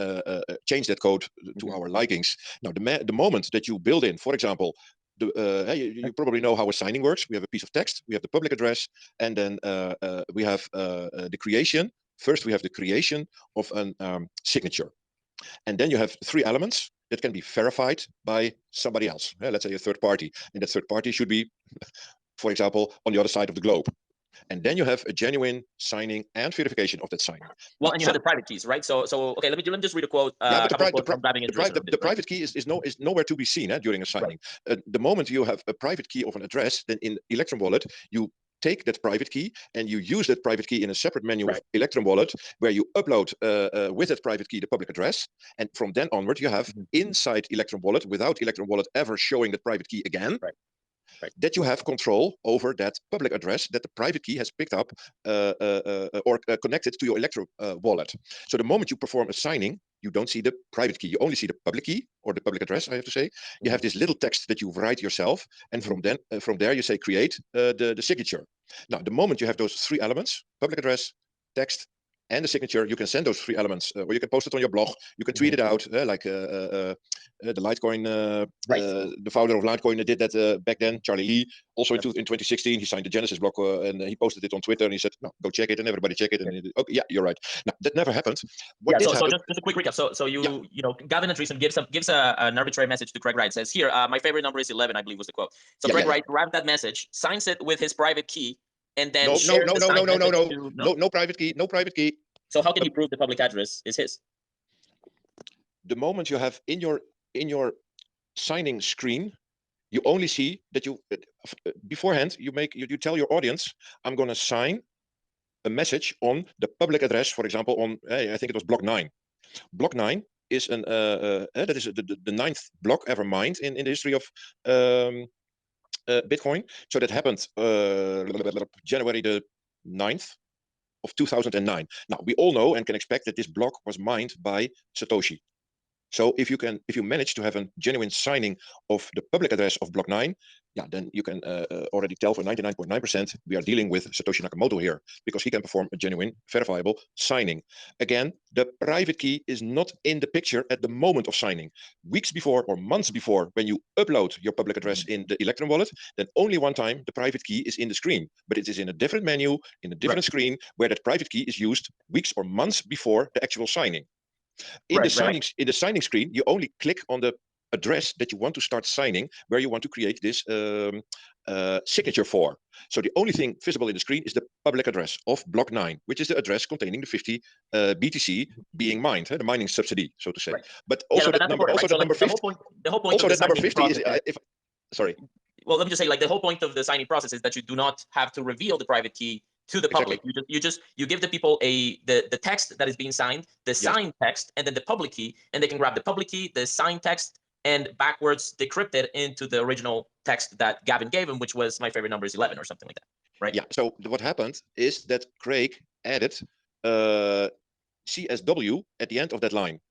change that code to our likings. Now, the moment that you build in, for example, you probably know how a signing works. We have a piece of text, we have the public address, and then we have the creation. First, we have the creation of a signature. And then you have 3 elements that can be verified by somebody else. Let's say a third party. And that third party should be, for example, on the other side of the globe. And then you have a genuine signing and verification of that signing. Well, and you have the private keys, right? So okay, let me just read a quote. The private key is nowhere to be seen during a signing. Right. The moment you have a private key of an address, then in Electrum Wallet, you take that private key and you use that private key in a separate menu of Electrum Wallet, where you upload with that private key the public address, and from then onward you have inside Electrum Wallet, without Electrum Wallet ever showing that private key again, that you have control over that public address that the private key has picked up or connected to your Electrum wallet. So the moment you perform a signing, you don't see the private key. You only see the public key, or the public address, I have to say. You have this little text that you write yourself, and from there you say create the signature. Now, the moment you have those 3 elements, public address, text, and the signature, you can send those 3 elements, or you can post it on your blog. You can tweet it out, like the Litecoin, the founder of Litecoin did that back then. Charlie Lee, also in 2016, he signed the Genesis block and he posted it on Twitter, and he said, "No, go check it," and everybody check it. And okay, yeah, you're right. Now that never happened. So just a quick recap. So Gavin Andresen gives an arbitrary message to Craig Wright. Says here, my favorite number is 11, I believe was the quote. So Craig Wright grabbed that message, signs it with his private key, and then no private key, no private key. So how can he prove the public address is his? The moment you have in your signing screen, you only see that you beforehand you tell your audience, I'm going to sign a message on the public address, for example, on I think it was block 9. Block 9 is that is the 9th block ever mined in the history of Bitcoin. So that happened January the 9th of 2009. Now, we all know and can expect that this block was mined by Satoshi. So if you manage to have a genuine signing of the public address of block 9, yeah, then you can already tell for 99.9% we are dealing with Satoshi Nakamoto here, because he can perform a genuine, verifiable signing. Again, the private key is not in the picture at the moment of signing. Weeks before or months before, when you upload your public address in the Electrum wallet, then only one time the private key is in the screen, but it is in a different menu, in a different screen, where that private key is used weeks or months before the actual signing. In the signing screen, you only click on the address that you want to start signing, where you want to create this signature for. So the only thing visible in the screen is the public address of block 9, which is the address containing the 50 BTC being mined, the mining subsidy, so to say. Right. But also the number 50. The whole point also of the that number 50 is sorry. Well, let me just say, like, the whole point of the signing process is that you do not have to reveal the private key to the public. You give the people the text that is being signed, the signed text, and then the public key, and they can grab the public key, the signed text, and backwards decrypt it into the original text that Gavin gave him, which was, my favorite number is 11 or something like that, right? Yeah. So what happened is that Craig added CSW at the end of that line.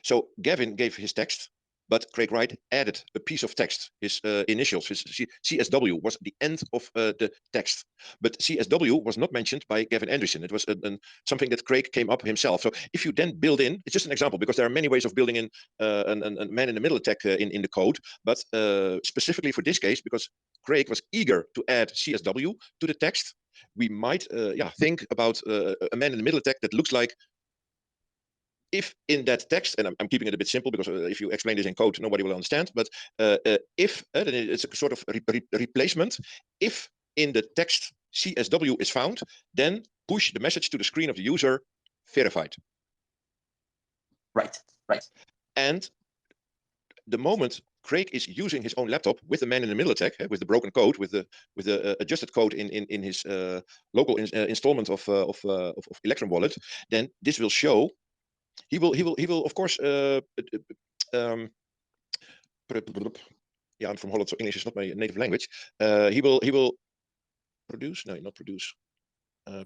So Gavin gave his text, but Craig Wright added a piece of text. His initials, his CSW was the end of the text. But CSW was not mentioned by Gavin Andresen. It was something that Craig came up himself. So if you then build in, it's just an example, because there are many ways of building in a man-in-the-middle attack in the code. But specifically for this case, because Craig was eager to add CSW to the text, we might think about a man-in-the-middle attack that looks like, if in that text, and I'm keeping it a bit simple, because if you explain this in code, nobody will understand, but if then it's a sort of replacement. If in the text CSW is found, then push the message to the screen of the user, verified. Right. And the moment Craig is using his own laptop with the man-in-the-middle attack, with the broken code, with the adjusted code in his local installment of Electrum wallet, then this will show. He will of course yeah, I'm from Holland, so English is not my native language. He will produce, no, not produce.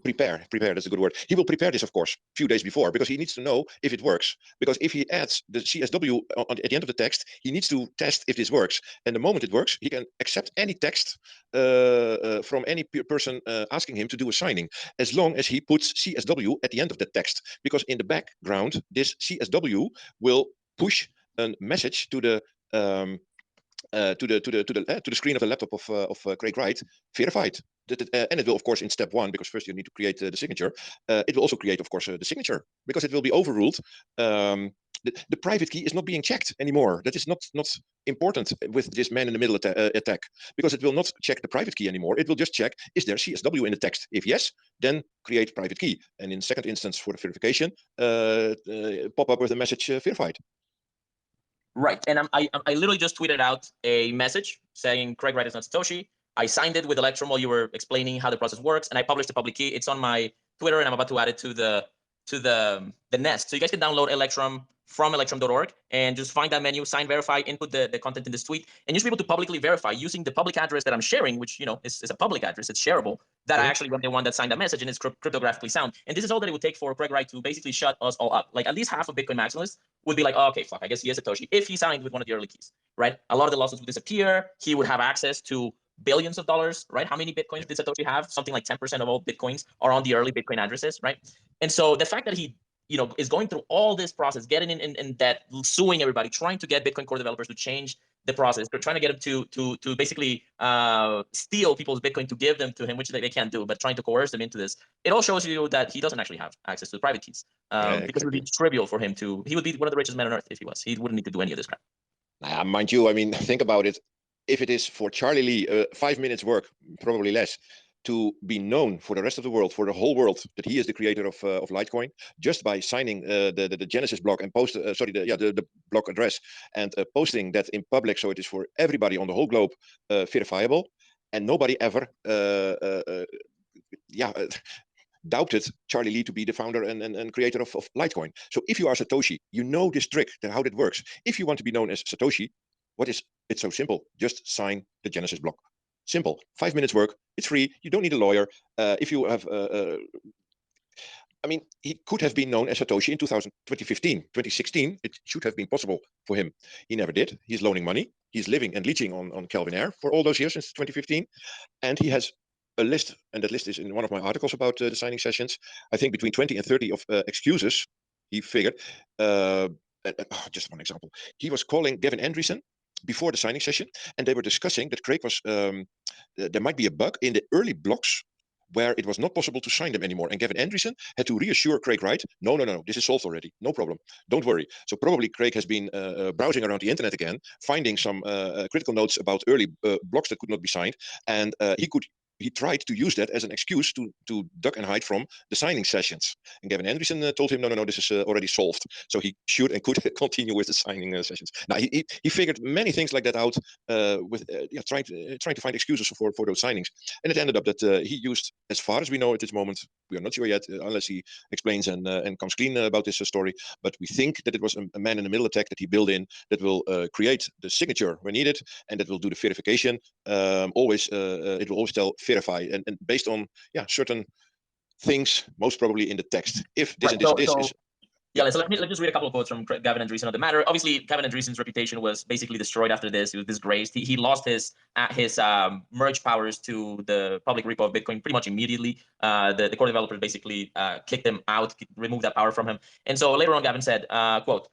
Prepare, that's a good word. He will prepare this, of course, a few days before, because he needs to know if it works. Because if he adds the CSW at the end of the text, he needs to test if this works. And the moment it works, he can accept any text from any person asking him to do a signing, as long as he puts CSW at the end of the text. Because in the background, this CSW will push a message to the to the screen of the laptop of Craig Wright, verified. And it will, of course, in step 1, because first you need to create the signature. It will also create, of course, the signature, because it will be overruled. The private key is not being checked anymore. That is not important with this man-in-the-middle attack, because it will not check the private key anymore. It will just check, is there CSW in the text? If yes, then create private key. And in second instance, for the verification, pop up with a message verified. Right. And I literally just tweeted out a message saying Craig Wright is not Satoshi. I signed it with Electrum while you were explaining how the process works, and I published the public key. It's on my Twitter, and I'm about to add it to the nest. So you guys can download Electrum from electrum.org and just find that menu, sign, verify, input the content in this tweet, and just be able to publicly verify using the public address that I'm sharing, which, you know, is a public address, it's shareable, that I actually am the one that signed that message, and it's cryptographically sound. And this is all that it would take for Craig Wright to basically shut us all up. Like, at least half of Bitcoin maximalists would be like, oh, okay, fuck, I guess he is Satoshi if he signed with one of the early keys, right? A lot of the lawsuits would disappear. He would have access to billions of dollars, right? How many Bitcoins did Satoshi have? Something like 10% of all Bitcoins are on the early Bitcoin addresses, right? And so the fact that he, you know, is going through all this process, getting in debt, suing everybody, trying to get Bitcoin core developers to change the process, they're trying to get him to basically steal people's Bitcoin to give them to him, which they can't do, but trying to coerce them into this. It all shows you that he doesn't actually have access to the private keys, because it would be trivial for him to. He would be one of the richest men on earth if he was. He wouldn't need to do any of this crap. Mind you, I mean, think about it. If it is for Charlie Lee, 5 minutes work, probably less, to be known for the rest of the world, for the whole world, that he is the creator of Litecoin, just by signing the Genesis block and post, the block address, and posting that in public, so it is for everybody on the whole globe verifiable, and nobody ever doubted Charlie Lee to be the founder and creator of Litecoin. So if you are Satoshi, you know this trick, how it works. If you want to be known as Satoshi, it's so simple. Just sign the Genesis block. Simple. 5 minutes work. It's free. You don't need a lawyer. If you have I mean, he could have been known as Satoshi in 2015, 2016. It should have been possible for him. He never did. He's loaning money. He's living and leeching on Kelvin Ayre for all those years since 2015. And he has a list, and that list is in one of my articles about the signing sessions. I think between 20 and 30 of excuses he figured. Just one example. He was calling Gavin Andresen before the signing session, and they were discussing that Craig was, there might be a bug in the early blocks where it was not possible to sign them anymore. And Gavin Andresen had to reassure Craig Wright, no, this is solved already, no problem, don't worry. So probably Craig has been browsing around the internet again, finding some critical notes about early blocks that could not be signed, and he tried to use that as an excuse to duck and hide from the signing sessions. And Gavin Andresen told him, no, this is already solved. So he should and could continue with the signing sessions. Now, he figured many things like that out with trying to find excuses for those signings. And it ended up that he used, as far as we know at this moment, we are not sure yet, unless he explains and comes clean about this story, but we think that it was a man-in-the-middle attack that he built in that will create the signature when needed, and that will do the verification. It will always tell verify, and based on certain things, most probably in the text. If this right, and this is yeah, so let me just read a couple of quotes from Gavin Andresen on the matter. Obviously, Gavin Andresen's reputation was basically destroyed after this. He was disgraced. He lost his merge powers to the public repo of Bitcoin pretty much immediately. The core developers basically kicked him out, removed that power from him. And so later on, Gavin said, quote,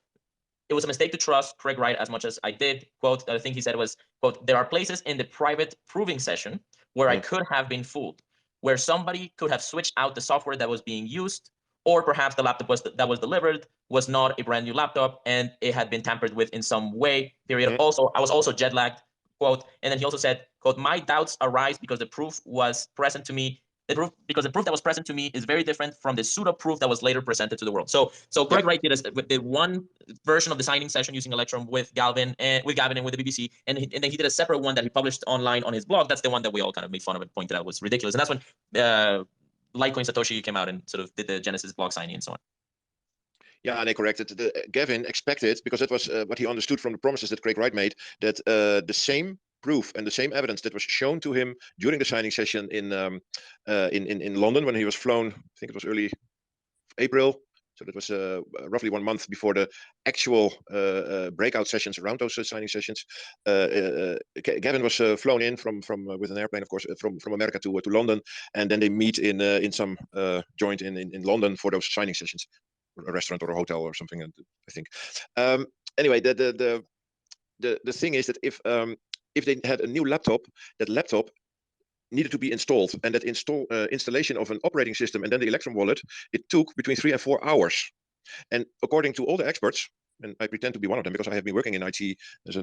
"It was a mistake to trust Craig Wright as much as I did." Quote, the thing he said was, quote, "There are places in the private proving session where I could have been fooled, where somebody could have switched out the software that was being used, or perhaps the laptop that was delivered was not a brand new laptop and it had been tampered with in some way, period. Also, I was also jet lagged," quote. And then he also said, quote, "My doubts arise because the proof was present to me. Because the proof that was present to me is very different from the pseudo proof that was later presented to the world." So Craig Wright did one version of the signing session using Electrum with Gavin and with the BBC, and then he did a separate one that he published online on his blog. That's the one that we all kind of made fun of and pointed out was ridiculous. And that's when Litecoin Satoshi came out and sort of did the Genesis block signing and so on. Yeah, and they corrected. Gavin expected, because that was what he understood from the promises that Craig Wright made, that the same proof and the same evidence that was shown to him during the signing session in London when he was flown, I think it was early April. So that was roughly 1 month before the actual breakout sessions around those signing sessions. Gavin was flown in from with an airplane, of course, from America to London, and then they meet in some joint in London for those signing sessions, a restaurant or a hotel or something, I think. Anyway, the thing is that if they had a new laptop, that laptop needed to be installed, and that installation of an operating system and then the Electrum wallet, it took between 3 and 4 hours. And according to all the experts, and I pretend to be one of them because I have been working in IT as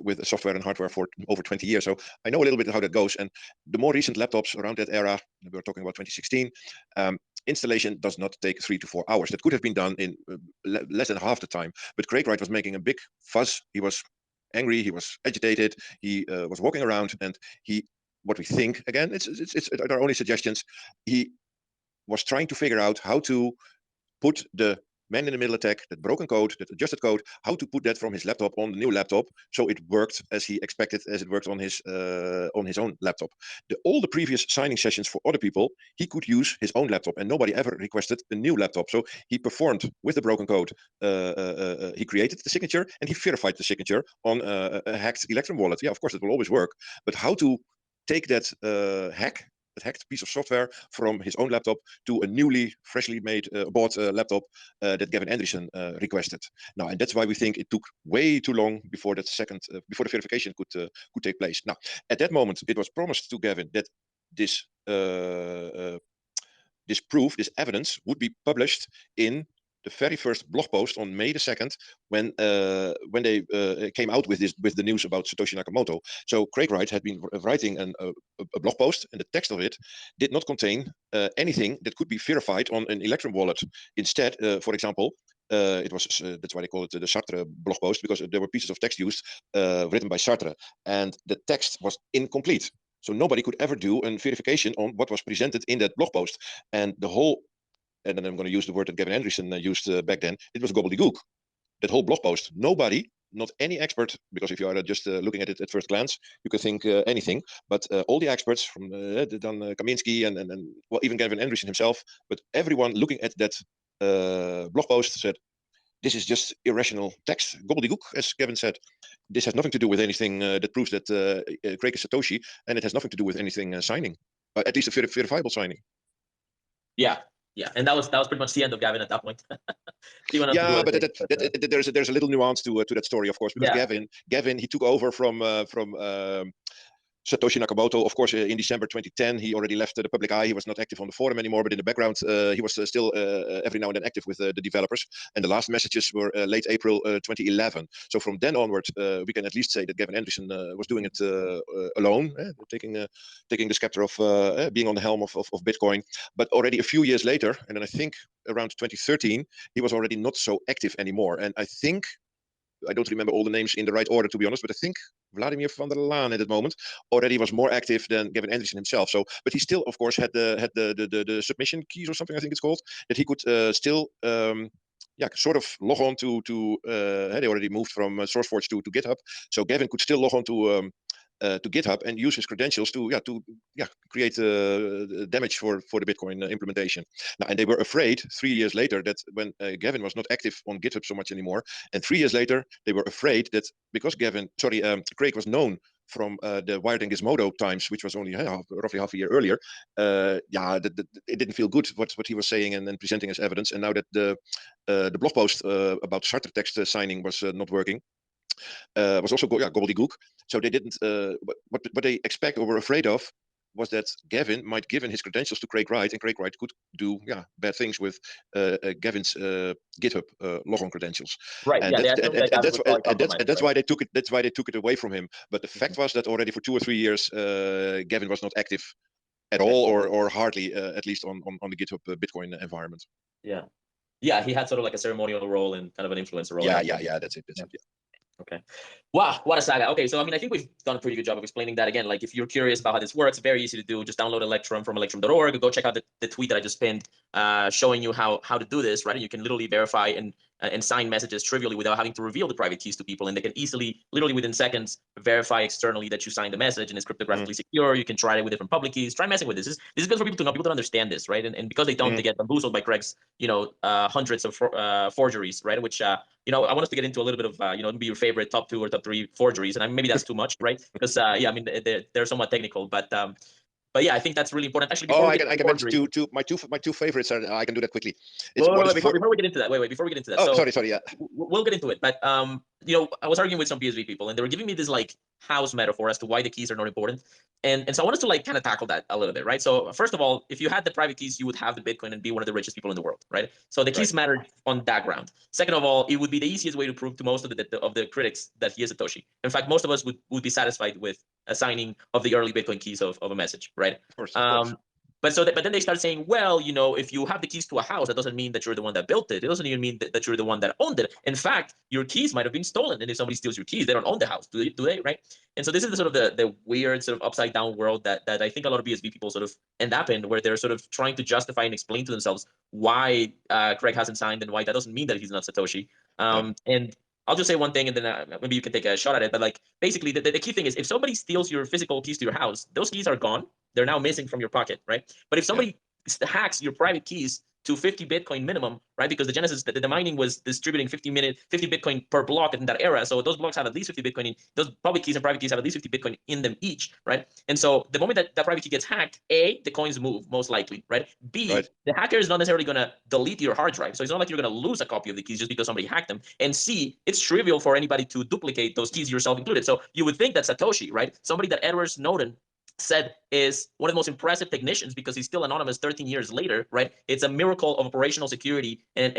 with software and hardware for over 20 years, so I know a little bit how that goes. And the more recent laptops around that era, we were talking about 2016, installation does not take 3 to 4 hours. That could have been done in less than half the time. But Craig Wright was making a big fuss. He was angry, he was agitated, he was walking around, and what we think, again, it's our only suggestions, he was trying to figure out how to put the man-in-the-middle attack, that broken code, that adjusted code, how to put that from his laptop on the new laptop, so it worked as he expected, as it worked on his own laptop. All the previous signing sessions for other people, he could use his own laptop, and nobody ever requested a new laptop. So he performed with the broken code. He created the signature, and he verified the signature on a hacked Electrum wallet. Yeah, of course, it will always work. But how to take that hacked piece of software from his own laptop to a newly, freshly bought laptop that Gavin Andresen requested. Now, and that's why we think it took way too long before that before the verification could take place. Now, at that moment, it was promised to Gavin that this proof, this evidence, would be published in the very first blog post on May the 2nd, when they came out with the news about Satoshi Nakamoto. So Craig Wright had been writing a blog post, and the text of it did not contain anything that could be verified on an Electrum wallet. Instead, for example, it was that's why they call it the Sartre blog post, because there were pieces of text used written by Sartre, and the text was incomplete. So nobody could ever do a verification on what was presented in that blog post. And the whole, and then I'm going to use the word that Gavin Andresen used back then, it was gobbledygook. That whole blog post, nobody not any expert, because if you are just looking at it at first glance, you can think anything. But all the experts from Dan Kaminsky and well, even Gavin Andresen himself, but everyone looking at that blog post said, this is just irrational text, gobbledygook, as Gavin said. This has nothing to do with anything that proves that Craig is Satoshi, and it has nothing to do with anything signing, at least a verifiable signing. Yeah, yeah, and that was pretty much the end of Gavin at that point. Yeah, but there's a little nuance to that story, of course, because Gavin he took over from Satoshi Nakamoto. Of course, in December 2010, he already left the public eye. He was not active on the forum anymore, but in the background, he was still every now and then active with the developers. And the last messages were late April 2011. So from then onward, we can at least say that Gavin Andresen was doing it alone, taking the scepter of being on the helm of Bitcoin. But already a few years later, and then I think around 2013, he was already not so active anymore. And I don't remember all the names in the right order, to be honest, but I think Vladimir van der Laan at that moment already was more active than Gavin Andresen himself. So, but he still, of course, had the submission keys or something, I think it's called, that he could still, sort of log on to. They already moved from SourceForge to GitHub, so Gavin could still log on to GitHub and use his credentials to create damage for the Bitcoin implementation. Now, and they were afraid 3 years later that when Gavin was not active on GitHub so much anymore, and 3 years later they were afraid that because Craig was known from the Wired and Gizmodo times, which was only roughly half a year earlier, it didn't feel good what he was saying and then presenting as evidence. And now that the blog post about Sartre text signing was not working, was also gobbledygook. So they didn't. What they expect or were afraid of was that Gavin might give in his credentials to Craig Wright, and Craig Wright could do bad things with Gavin's GitHub logon credentials. Right. And yeah, that's why they took it. That's why they took it away from him. But the fact was that already for 2 or 3 years, Gavin was not active at all, or hardly, at least on the GitHub Bitcoin environment. Yeah. Yeah, he had sort of like a ceremonial role and kind of an influencer role. Yeah, that's it. Yeah. Okay. Wow, what a saga. Okay, so I mean, I think we've done a pretty good job of explaining that. Again, like if you're curious about how this works, very easy to do. Just download Electrum from electrum.org. Go check out the tweet that I just pinned, showing you how to do this, right? And you can literally verify and sign messages trivially without having to reveal the private keys to people. And they can easily, literally within seconds, verify externally that you signed the message, and it's cryptographically secure. You can try it with different public keys. Try messing with this. This is good for people to know. People don't understand this, right? And because they don't, they get bamboozled by Craig's, hundreds of forgeries, right? Which I want us to get into a little bit of, maybe your favorite top 2 or top 3 forgeries, and maybe that's too much, right? Because I mean, they're somewhat technical, but yeah, I think that's really important. Actually, I can mention my two favorites. I can do that quickly. Before we get into that, before we get into that. Oh, sorry, yeah. We'll get into it, but I was arguing with some BSV people, and they were giving me this like house metaphor as to why the keys are not important, and so I want us to like kind of tackle that a little bit, right? So first of all, if you had the private keys, you would have the Bitcoin and be one of the richest people in the world, right? So the keys matter on that ground. Second of all, it would be the easiest way to prove to most of the critics that he is Satoshi. In fact, most of us would be satisfied with a signing of the early Bitcoin keys of a message, right? Of course. But then they started saying, well, if you have the keys to a house, that doesn't mean that you're the one that built it. It doesn't even mean that you're the one that owned it. In fact, your keys might have been stolen. And if somebody steals your keys, they don't own the house, do they? Right? And so this is the sort of the weird sort of upside down world that I think a lot of BSV people sort of end up in, where they're sort of trying to justify and explain to themselves why Craig hasn't signed and why that doesn't mean that he's not Satoshi. And I'll just say one thing, and then maybe you can take a shot at it. But like basically, the key thing is if somebody steals your physical keys to your house, those keys are gone. They're now missing from your pocket, right? But if somebody hacks your private keys to 50 Bitcoin minimum, right? Because the genesis, the mining was distributing 50 Bitcoin per block in that era. So those blocks have at least 50 Bitcoin. Those public keys and private keys have at least 50 Bitcoin in them each, right? And so the moment that private key gets hacked, A, the coins move most likely, right? B, the hacker is not necessarily going to delete your hard drive. So it's not like you're going to lose a copy of the keys just because somebody hacked them. And C, it's trivial for anybody to duplicate those keys, yourself included. So you would think that Satoshi, right? Somebody that Edward Snowden said is one of the most impressive technicians because he's still anonymous 13 years later, right? It's a miracle of operational security and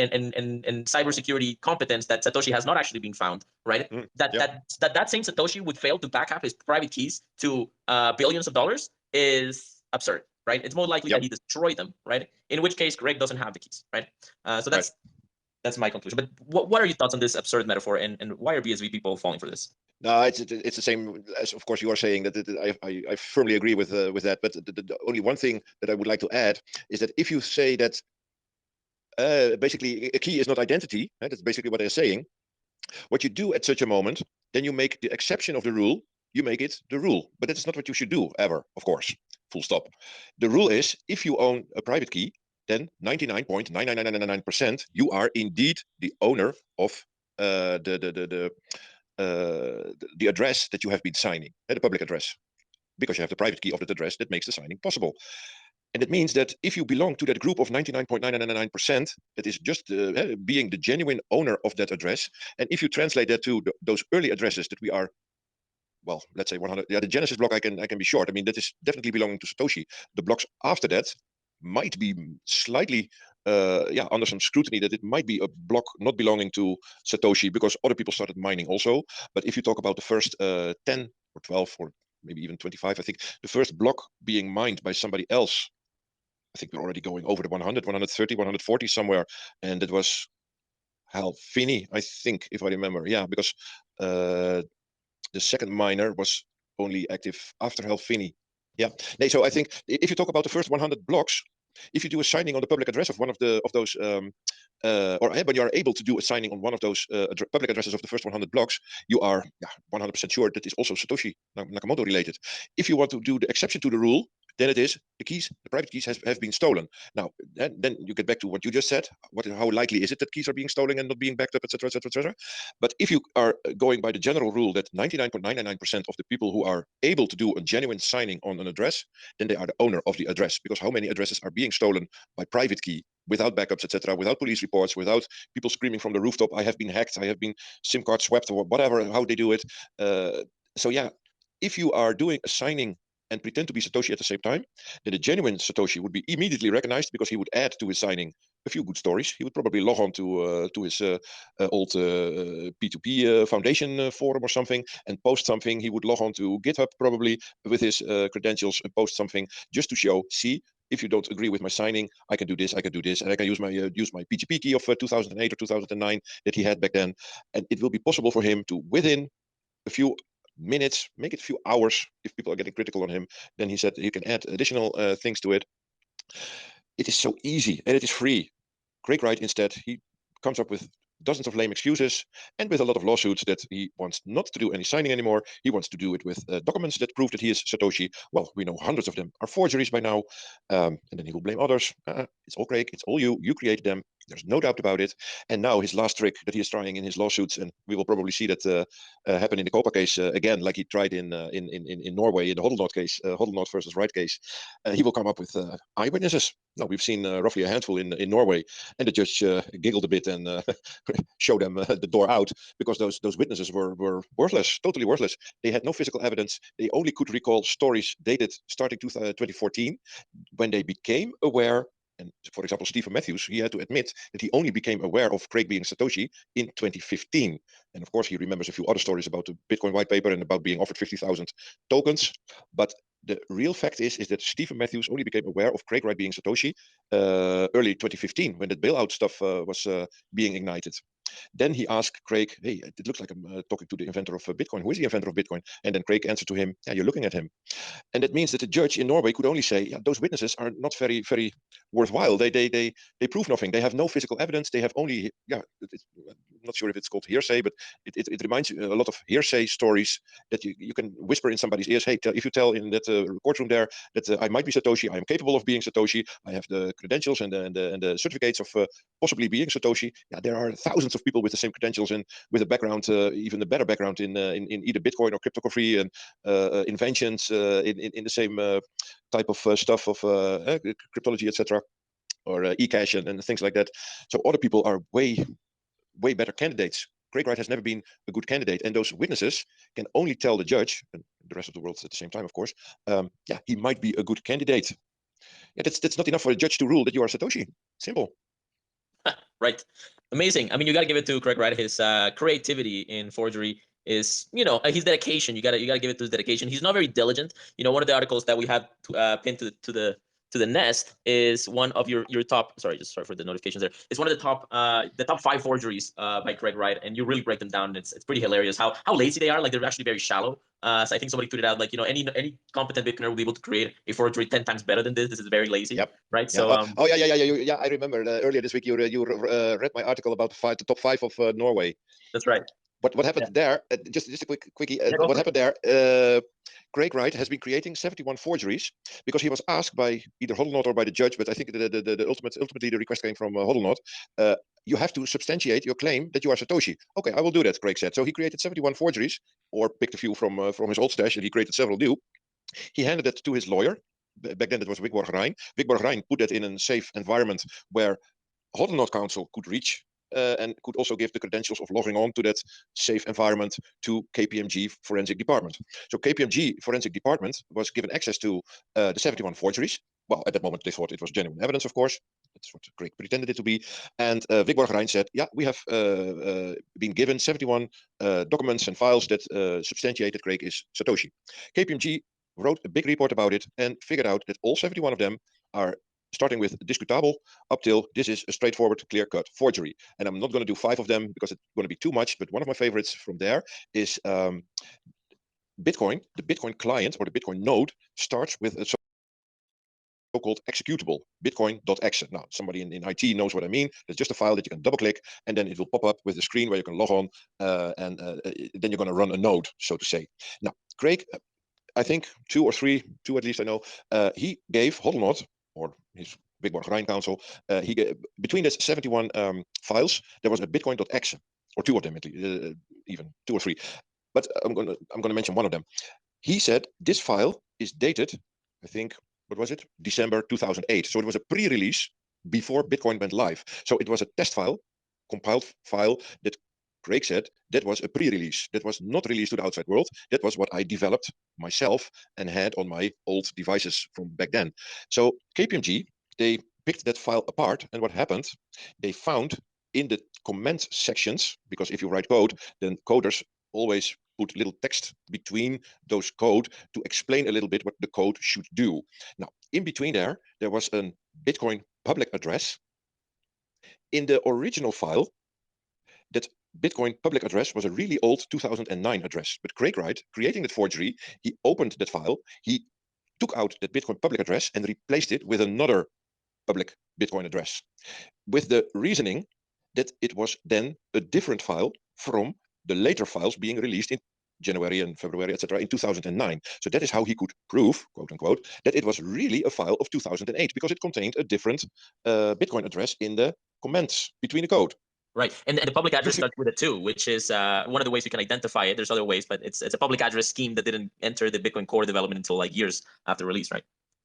cybersecurity competence that Satoshi has not actually been found, right? That same Satoshi would fail to back up his private keys to billions of dollars is absurd, right? It's more likely that he destroyed them, right? In which case, Greg doesn't have the keys, right? So that's my conclusion. But what are your thoughts on this absurd metaphor, and why are BSV people falling for this? No, it's the same as, of course, you are saying that I firmly agree with that. But the only one thing that I would like to add is that if you say that basically a key is not identity, right, that's basically what they're saying. What you do at such a moment, then you make the exception of the rule, you make it the rule. But that is not what you should do ever, of course. Full stop. The rule is, if you own a private key, then 99.99999% you are indeed the owner of the address that you have been signing, the public address, because you have the private key of that address that makes the signing possible. And it means that if you belong to that group of 99.999%, that is just being the genuine owner of that address. And if you translate that to those early addresses that we are, well, let's say 100, yeah, the Genesis block, I can be short. I mean, that is definitely belonging to Satoshi. The blocks after that might be slightly under some scrutiny, that it might be a block not belonging to Satoshi because other people started mining also. But if you talk about the first 10 or 12 or maybe even 25, I think the first block being mined by somebody else, I think we're already going over the 100, 130, 140 somewhere. And it was Hal Finney, I think, if I remember. Yeah, because the second miner was only active after Hal Finney. Yeah. So I think if you talk about the first 100 blocks, if you do a signing on the public address of one of those, or when you are able to do a signing on one of those public addresses of the first 100 blocks, you are 100% sure that is also Satoshi Nakamoto related. If you want to do the exception to the rule, then it is the keys, the private keys have been stolen. Now, then you get back to what you just said. How likely is it that keys are being stolen and not being backed up, etc., etc., etc.? But if you are going by the general rule that 99.999% of the people who are able to do a genuine signing on an address, then they are the owner of the address. Because how many addresses are being stolen by private key, without backups, etc., without police reports, without people screaming from the rooftop, I have been hacked, I have been SIM card swept, or whatever, how they do it. So yeah, if you are doing a signing and pretend to be Satoshi at the same time, then the genuine Satoshi would be immediately recognized because he would add to his signing a few good stories. He would probably log on to his old P2P foundation forum or something and post something. He would log on to GitHub probably with his credentials and post something just to show, see, if you don't agree with my signing, I can do this, and I can use my PGP key of 2008 or 2009 that he had back then. And it will be possible for him to, within a few minutes, make it a few hours, if people are getting critical on him, then he said he can add additional things to it. It is so easy and it is free. Craig Wright, instead, he comes up with dozens of lame excuses and with a lot of lawsuits that he wants not to do any signing anymore. He wants to do it with documents that prove that he is Satoshi. Well, we know hundreds of them are forgeries by now. And then he will blame others. It's all Craig, it's all you. You created them. There's no doubt about it. And now his last trick that he is trying in his lawsuits, and we will probably see that happen in the Copa case again, like he tried in Norway in the Hodlnaut case, Hodlnaut versus Wright case. He will come up with eyewitnesses. Now, we've seen roughly a handful in Norway, and the judge giggled a bit and showed them the door out because those witnesses were worthless, totally worthless. They had no physical evidence. They only could recall stories dated starting 2014 when they became aware. And for example, Stephen Matthews, he had to admit that he only became aware of Craig being Satoshi in 2015. And of course, he remembers a few other stories about the Bitcoin white paper and about being offered 50,000 tokens. But the real fact is that Stephen Matthews only became aware of Craig Wright being Satoshi early 2015 when that bailout stuff was being ignited. Then he asked Craig, hey, it looks like I'm talking to the inventor of Bitcoin. Who is the inventor of Bitcoin? And then Craig answered to him, yeah, you're looking at him. And that means that the judge in Norway could only say, yeah, those witnesses are not very, very worthwhile. They prove nothing. They have no physical evidence. They have only, I'm not sure if it's called hearsay, but it reminds you a lot of hearsay stories that you can whisper in somebody's ears. Hey, if you tell in that courtroom there that I might be Satoshi, I am capable of being Satoshi, I have the credentials and the certificates of possibly being Satoshi. Yeah, there are thousands of people with the same cryptology and with a background, even a better background in either Bitcoin or cryptography and inventions in the same type of stuff of cryptology, etc., or eCash and things like that. So other people are way better candidates. Craig Wright has never been a good candidate, and those witnesses can only tell the judge and the rest of the world at the same time, of course. He might be a good candidate. Yeah, that's not enough for a judge to rule that you are Satoshi. Simple. Right. Amazing. I mean, you got to give it to Craig Wright. His creativity in Forgery is, his dedication. You got to give it to his dedication. He's not very diligent. One of the articles that we have pinned to the nest is one of your top. Sorry for the notifications there. It's one of the top 5 forgeries by Craig Wright, and you really break them down. It's pretty hilarious how lazy they are. Like, they're actually very shallow. So I think somebody tweeted out, like, any competent Bitcoiner will be able to create a forgery 10 times better than this. This is very lazy. Yep. Right. Yeah. So yeah. I remember earlier this week you read my article about the top 5 of Norway. That's right. what happened there? Just a quickie. What happened there? Craig Wright has been creating 71 forgeries because he was asked by either Hodlnaut or by the judge, but I think ultimately the request came from Hodlnaut. You have to substantiate your claim that you are Satoshi. Okay, I will do that, Craig said. So he created 71 forgeries, or picked a few from his old stash, and he created several new. He handed it to his lawyer. Back then it was Wright. Wright put that in a safe environment where Hodlnaut Council could reach and could also give the credentials of logging on to that safe environment to KPMG Forensic Department. So KPMG Forensic Department was given access to the 71 forgeries. Well, at that moment, they thought it was genuine evidence, of course. That's what Craig pretended it to be. And Wright said, yeah, we have been given 71 documents and files that substantiated Craig is Satoshi. KPMG wrote a big report about it and figured out that all 71 of them are starting with discutable up till this is a straightforward, clear-cut forgery. And I'm not going to do 5 of them because it's going to be too much. But one of my favorites from there is Bitcoin. The Bitcoin client or the Bitcoin node starts with a so-called executable, bitcoin.exe. Now, somebody in IT knows what I mean. It's just a file that you can double-click, and then it will pop up with a screen where you can log on, and then you're going to run a node, so to say. Now, Craig, I think 2 or 3, 2 at least I know, he gave Hodlnaut, or his Wright Council, he gave, between the 71 files, there was a bitcoin.exe, or 2 of them, even 2 or 3. But I'm going to mention one of them. He said this file is dated, I think, what was it? December 2008. So it was a pre-release before Bitcoin went live. So it was a test file, compiled file that Craig said that was a pre-release. That was not released to the outside world. That was what I developed myself and had on my old devices from back then. So KPMG, they picked that file apart, and what happened? They found in the comment sections, because if you write code, then coders always put little text between those code to explain a little bit what the code should do. Now, in between there was a Bitcoin public address. In the original file, that Bitcoin public address was a really old 2009 address. But Craig Wright, creating that forgery, he opened that file, he took out that Bitcoin public address and replaced it with another public Bitcoin address, with the reasoning that it was then a different file from the later files being released in January and February, etc., in 2009. So that is how he could prove, quote unquote, that it was really a file of 2008 because it contained a different Bitcoin address in the comments between the code. Right, and the public address starts with it too, which is one of the ways you can identify it. There's other ways, but it's a public address scheme that didn't enter the Bitcoin core development until like years after release, right?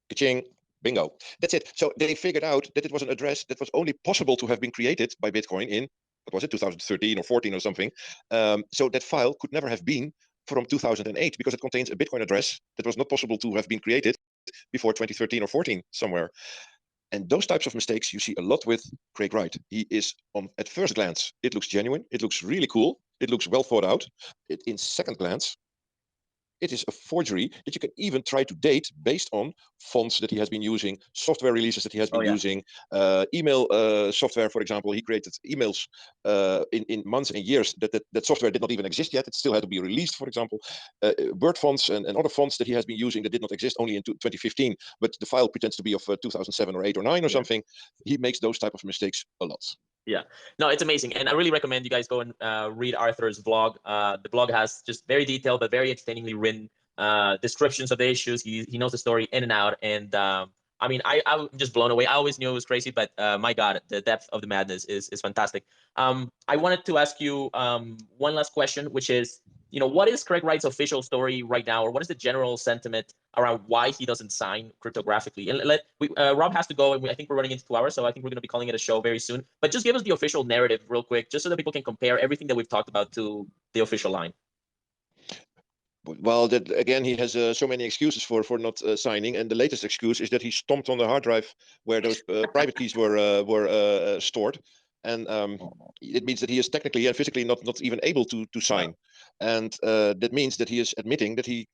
Ka-ching. Bingo. That's it. So they figured out that it was an address that was only possible to have been created by Bitcoin in, what was it, 2013 or 14 or something. So that file could never have been from 2008 because it contains a Bitcoin address that was not possible to have been created before 2013 or 14 somewhere. And those types of mistakes you see a lot with Craig Wright. He is at first glance, it looks genuine. It looks really cool. It looks well thought out. In second glance, it is a forgery that you can even try to date based on fonts that he has been using, software releases that he has been using, email software, for example. He created emails in months and years that software did not even exist yet. It still had to be released, for example. Word fonts and other fonts that he has been using that did not exist only in 2015, but the file pretends to be of 2007 or 8 or 9 or something. He makes those type of mistakes a lot. Yeah, no, it's amazing. And I really recommend you guys go and read Arthur's blog. The blog has just very detailed, but very entertainingly written descriptions of the issues. He knows the story in and out. And I mean, I'm just blown away. I always knew it was crazy, but my God, the depth of the madness is fantastic. I wanted to ask you one last question, which is, you know, what is Craig Wright's official story right now, or what is the general sentiment around why he doesn't sign cryptographically? And Rob has to go, and I think we're running into 2 hours, so I think we're going to be calling it a show very soon. But just give us the official narrative real quick, just so that people can compare everything that we've talked about to the official line. Well, that again, he has so many excuses for not signing, and the latest excuse is that he stomped on the hard drive where those private keys were stored, and it means that he is technically and physically not even able to sign, and that means that he is admitting that he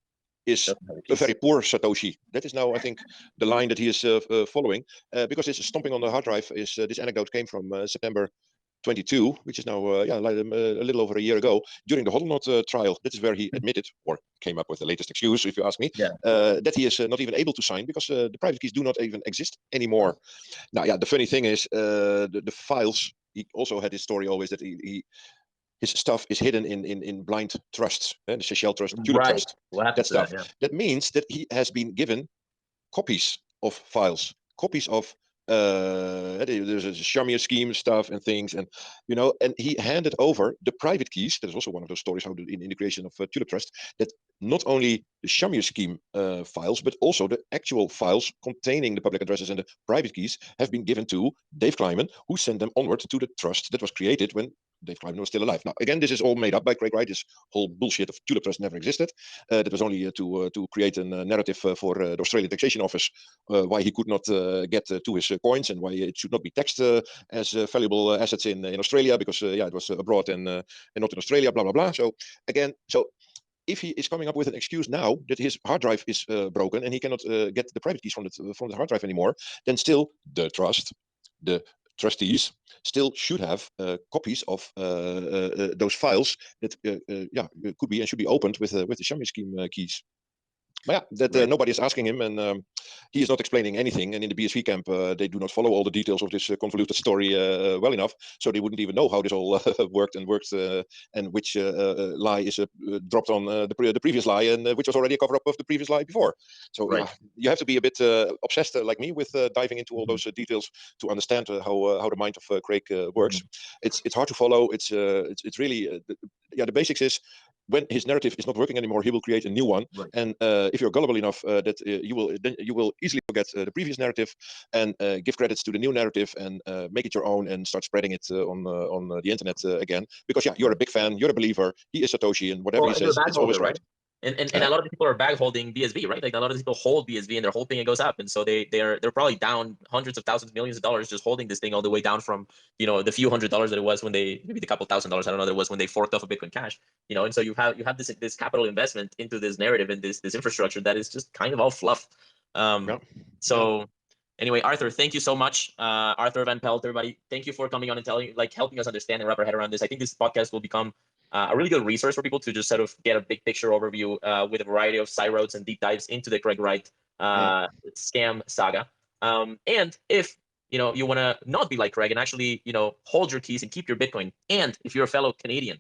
is a very poor Satoshi. That is now, I think, the line that he is following, because this stomping on the hard drive is this anecdote came from September 22, which is now a little over a year ago, during the Hodlnaut trial. That is where he admitted, or came up with the latest excuse, if you ask me, that he is not even able to sign because the private keys do not even exist anymore. Now, yeah, the funny thing is, the files. He also had his story always that he his stuff is hidden in blind trusts, the Seychelles Trust, Tulip Right. Trust, What happened that to that? stuff. Yeah. That means that he has been given copies of files, copies of there's a Shamir scheme stuff and things, and and he handed over the private keys. There's also one of those stories how in the creation of Tulip Trust, that not only the Shamir scheme files, but also the actual files containing the public addresses and the private keys have been given to Dave Kleiman, who sent them onward to the trust that was created when Dave Kleiman was still alive. Now, again, this is all made up by Craig Wright. This whole bullshit of Tulip Trust never existed. That was only to create a narrative for the Australian Taxation Office, why he could not get to his coins and why it should not be taxed as valuable assets in Australia, because it was abroad and not in Australia, blah, blah, blah. So again, if he is coming up with an excuse now that his hard drive is broken and he cannot get the private keys from the hard drive anymore, then still the trust, the trustees still should have copies of those files that could be and should be opened with the Shamir scheme keys. But yeah, that nobody is asking him, and he is not explaining anything. And in the BSV camp, they do not follow all the details of this convoluted story well enough, so they wouldn't even know how this all worked, and which lie is dropped on the previous lie, and which was already a cover up of the previous lie before. So Right. yeah, you have to be a bit obsessed like me with diving into all those details to understand how the mind of Craig works. It's hard to follow. It's really the basics is, when his narrative is not working anymore, he will create a new one. Right. And if you're gullible enough, that you will easily forget the previous narrative and give credits to the new narrative and make it your own and start spreading it on the internet again. Because you're a big fan, you're a believer. He is Satoshi, and whatever he You're a says, bag it's always holder, right. And a lot of people are bag holding BSV, right? Like a lot of people hold BSV and they're hoping it goes up, and so they're probably down hundreds of thousands, millions of dollars just holding this thing all the way down from the few $100s that it was when they, maybe the couple $1,000s, I don't know, that it was when they forked off a Bitcoin Cash, and so you have this capital investment into this narrative and this infrastructure that is just kind of all fluff. Anyway, Arthur, thank you so much. Arthur Van Pelt, everybody, thank you for coming on and helping us understand and wrap our head around this. I think this podcast will become a really good resource for people to just sort of get a big picture overview with a variety of side roads and deep dives into the Craig Wright scam saga. And if you want to not be like Craig and actually hold your keys and keep your Bitcoin, and if you're a fellow Canadian,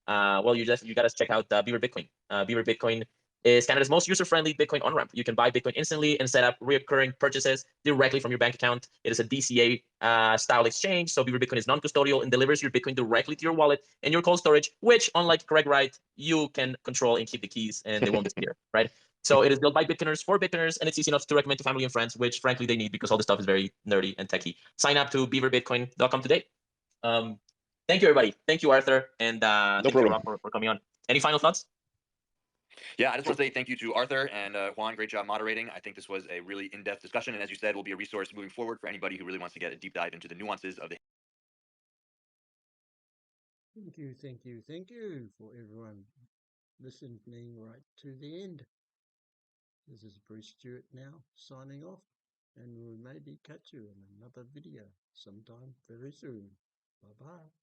well, you got to check out Beaver Bitcoin. Beaver Bitcoin is Canada's most user-friendly Bitcoin on-ramp. You can buy Bitcoin instantly and set up recurring purchases directly from your bank account. It is a DCA style exchange, so Beaver Bitcoin is non-custodial and delivers your Bitcoin directly to your wallet and your cold storage, which, unlike Craig Wright, you can control and keep the keys and they won't disappear, right? So it is built by Bitcoiners for Bitcoiners, and it's easy enough to recommend to family and friends, which frankly they need because all this stuff is very nerdy and techy. Sign up to beaverbitcoin.com today. Thank you, everybody. Thank you, Arthur, and thank you, Rob, for coming on. Any final thoughts? Yeah, I just want to say thank you to Arthur and Juan. Great job moderating. I think this was a really in-depth discussion, and as you said, will be a resource moving forward for anybody who really wants to get a deep dive into the nuances of the. Thank you for everyone listening right to the end. This is Bruce Stewart now signing off, and we'll maybe catch you in another video sometime very soon. Bye-bye.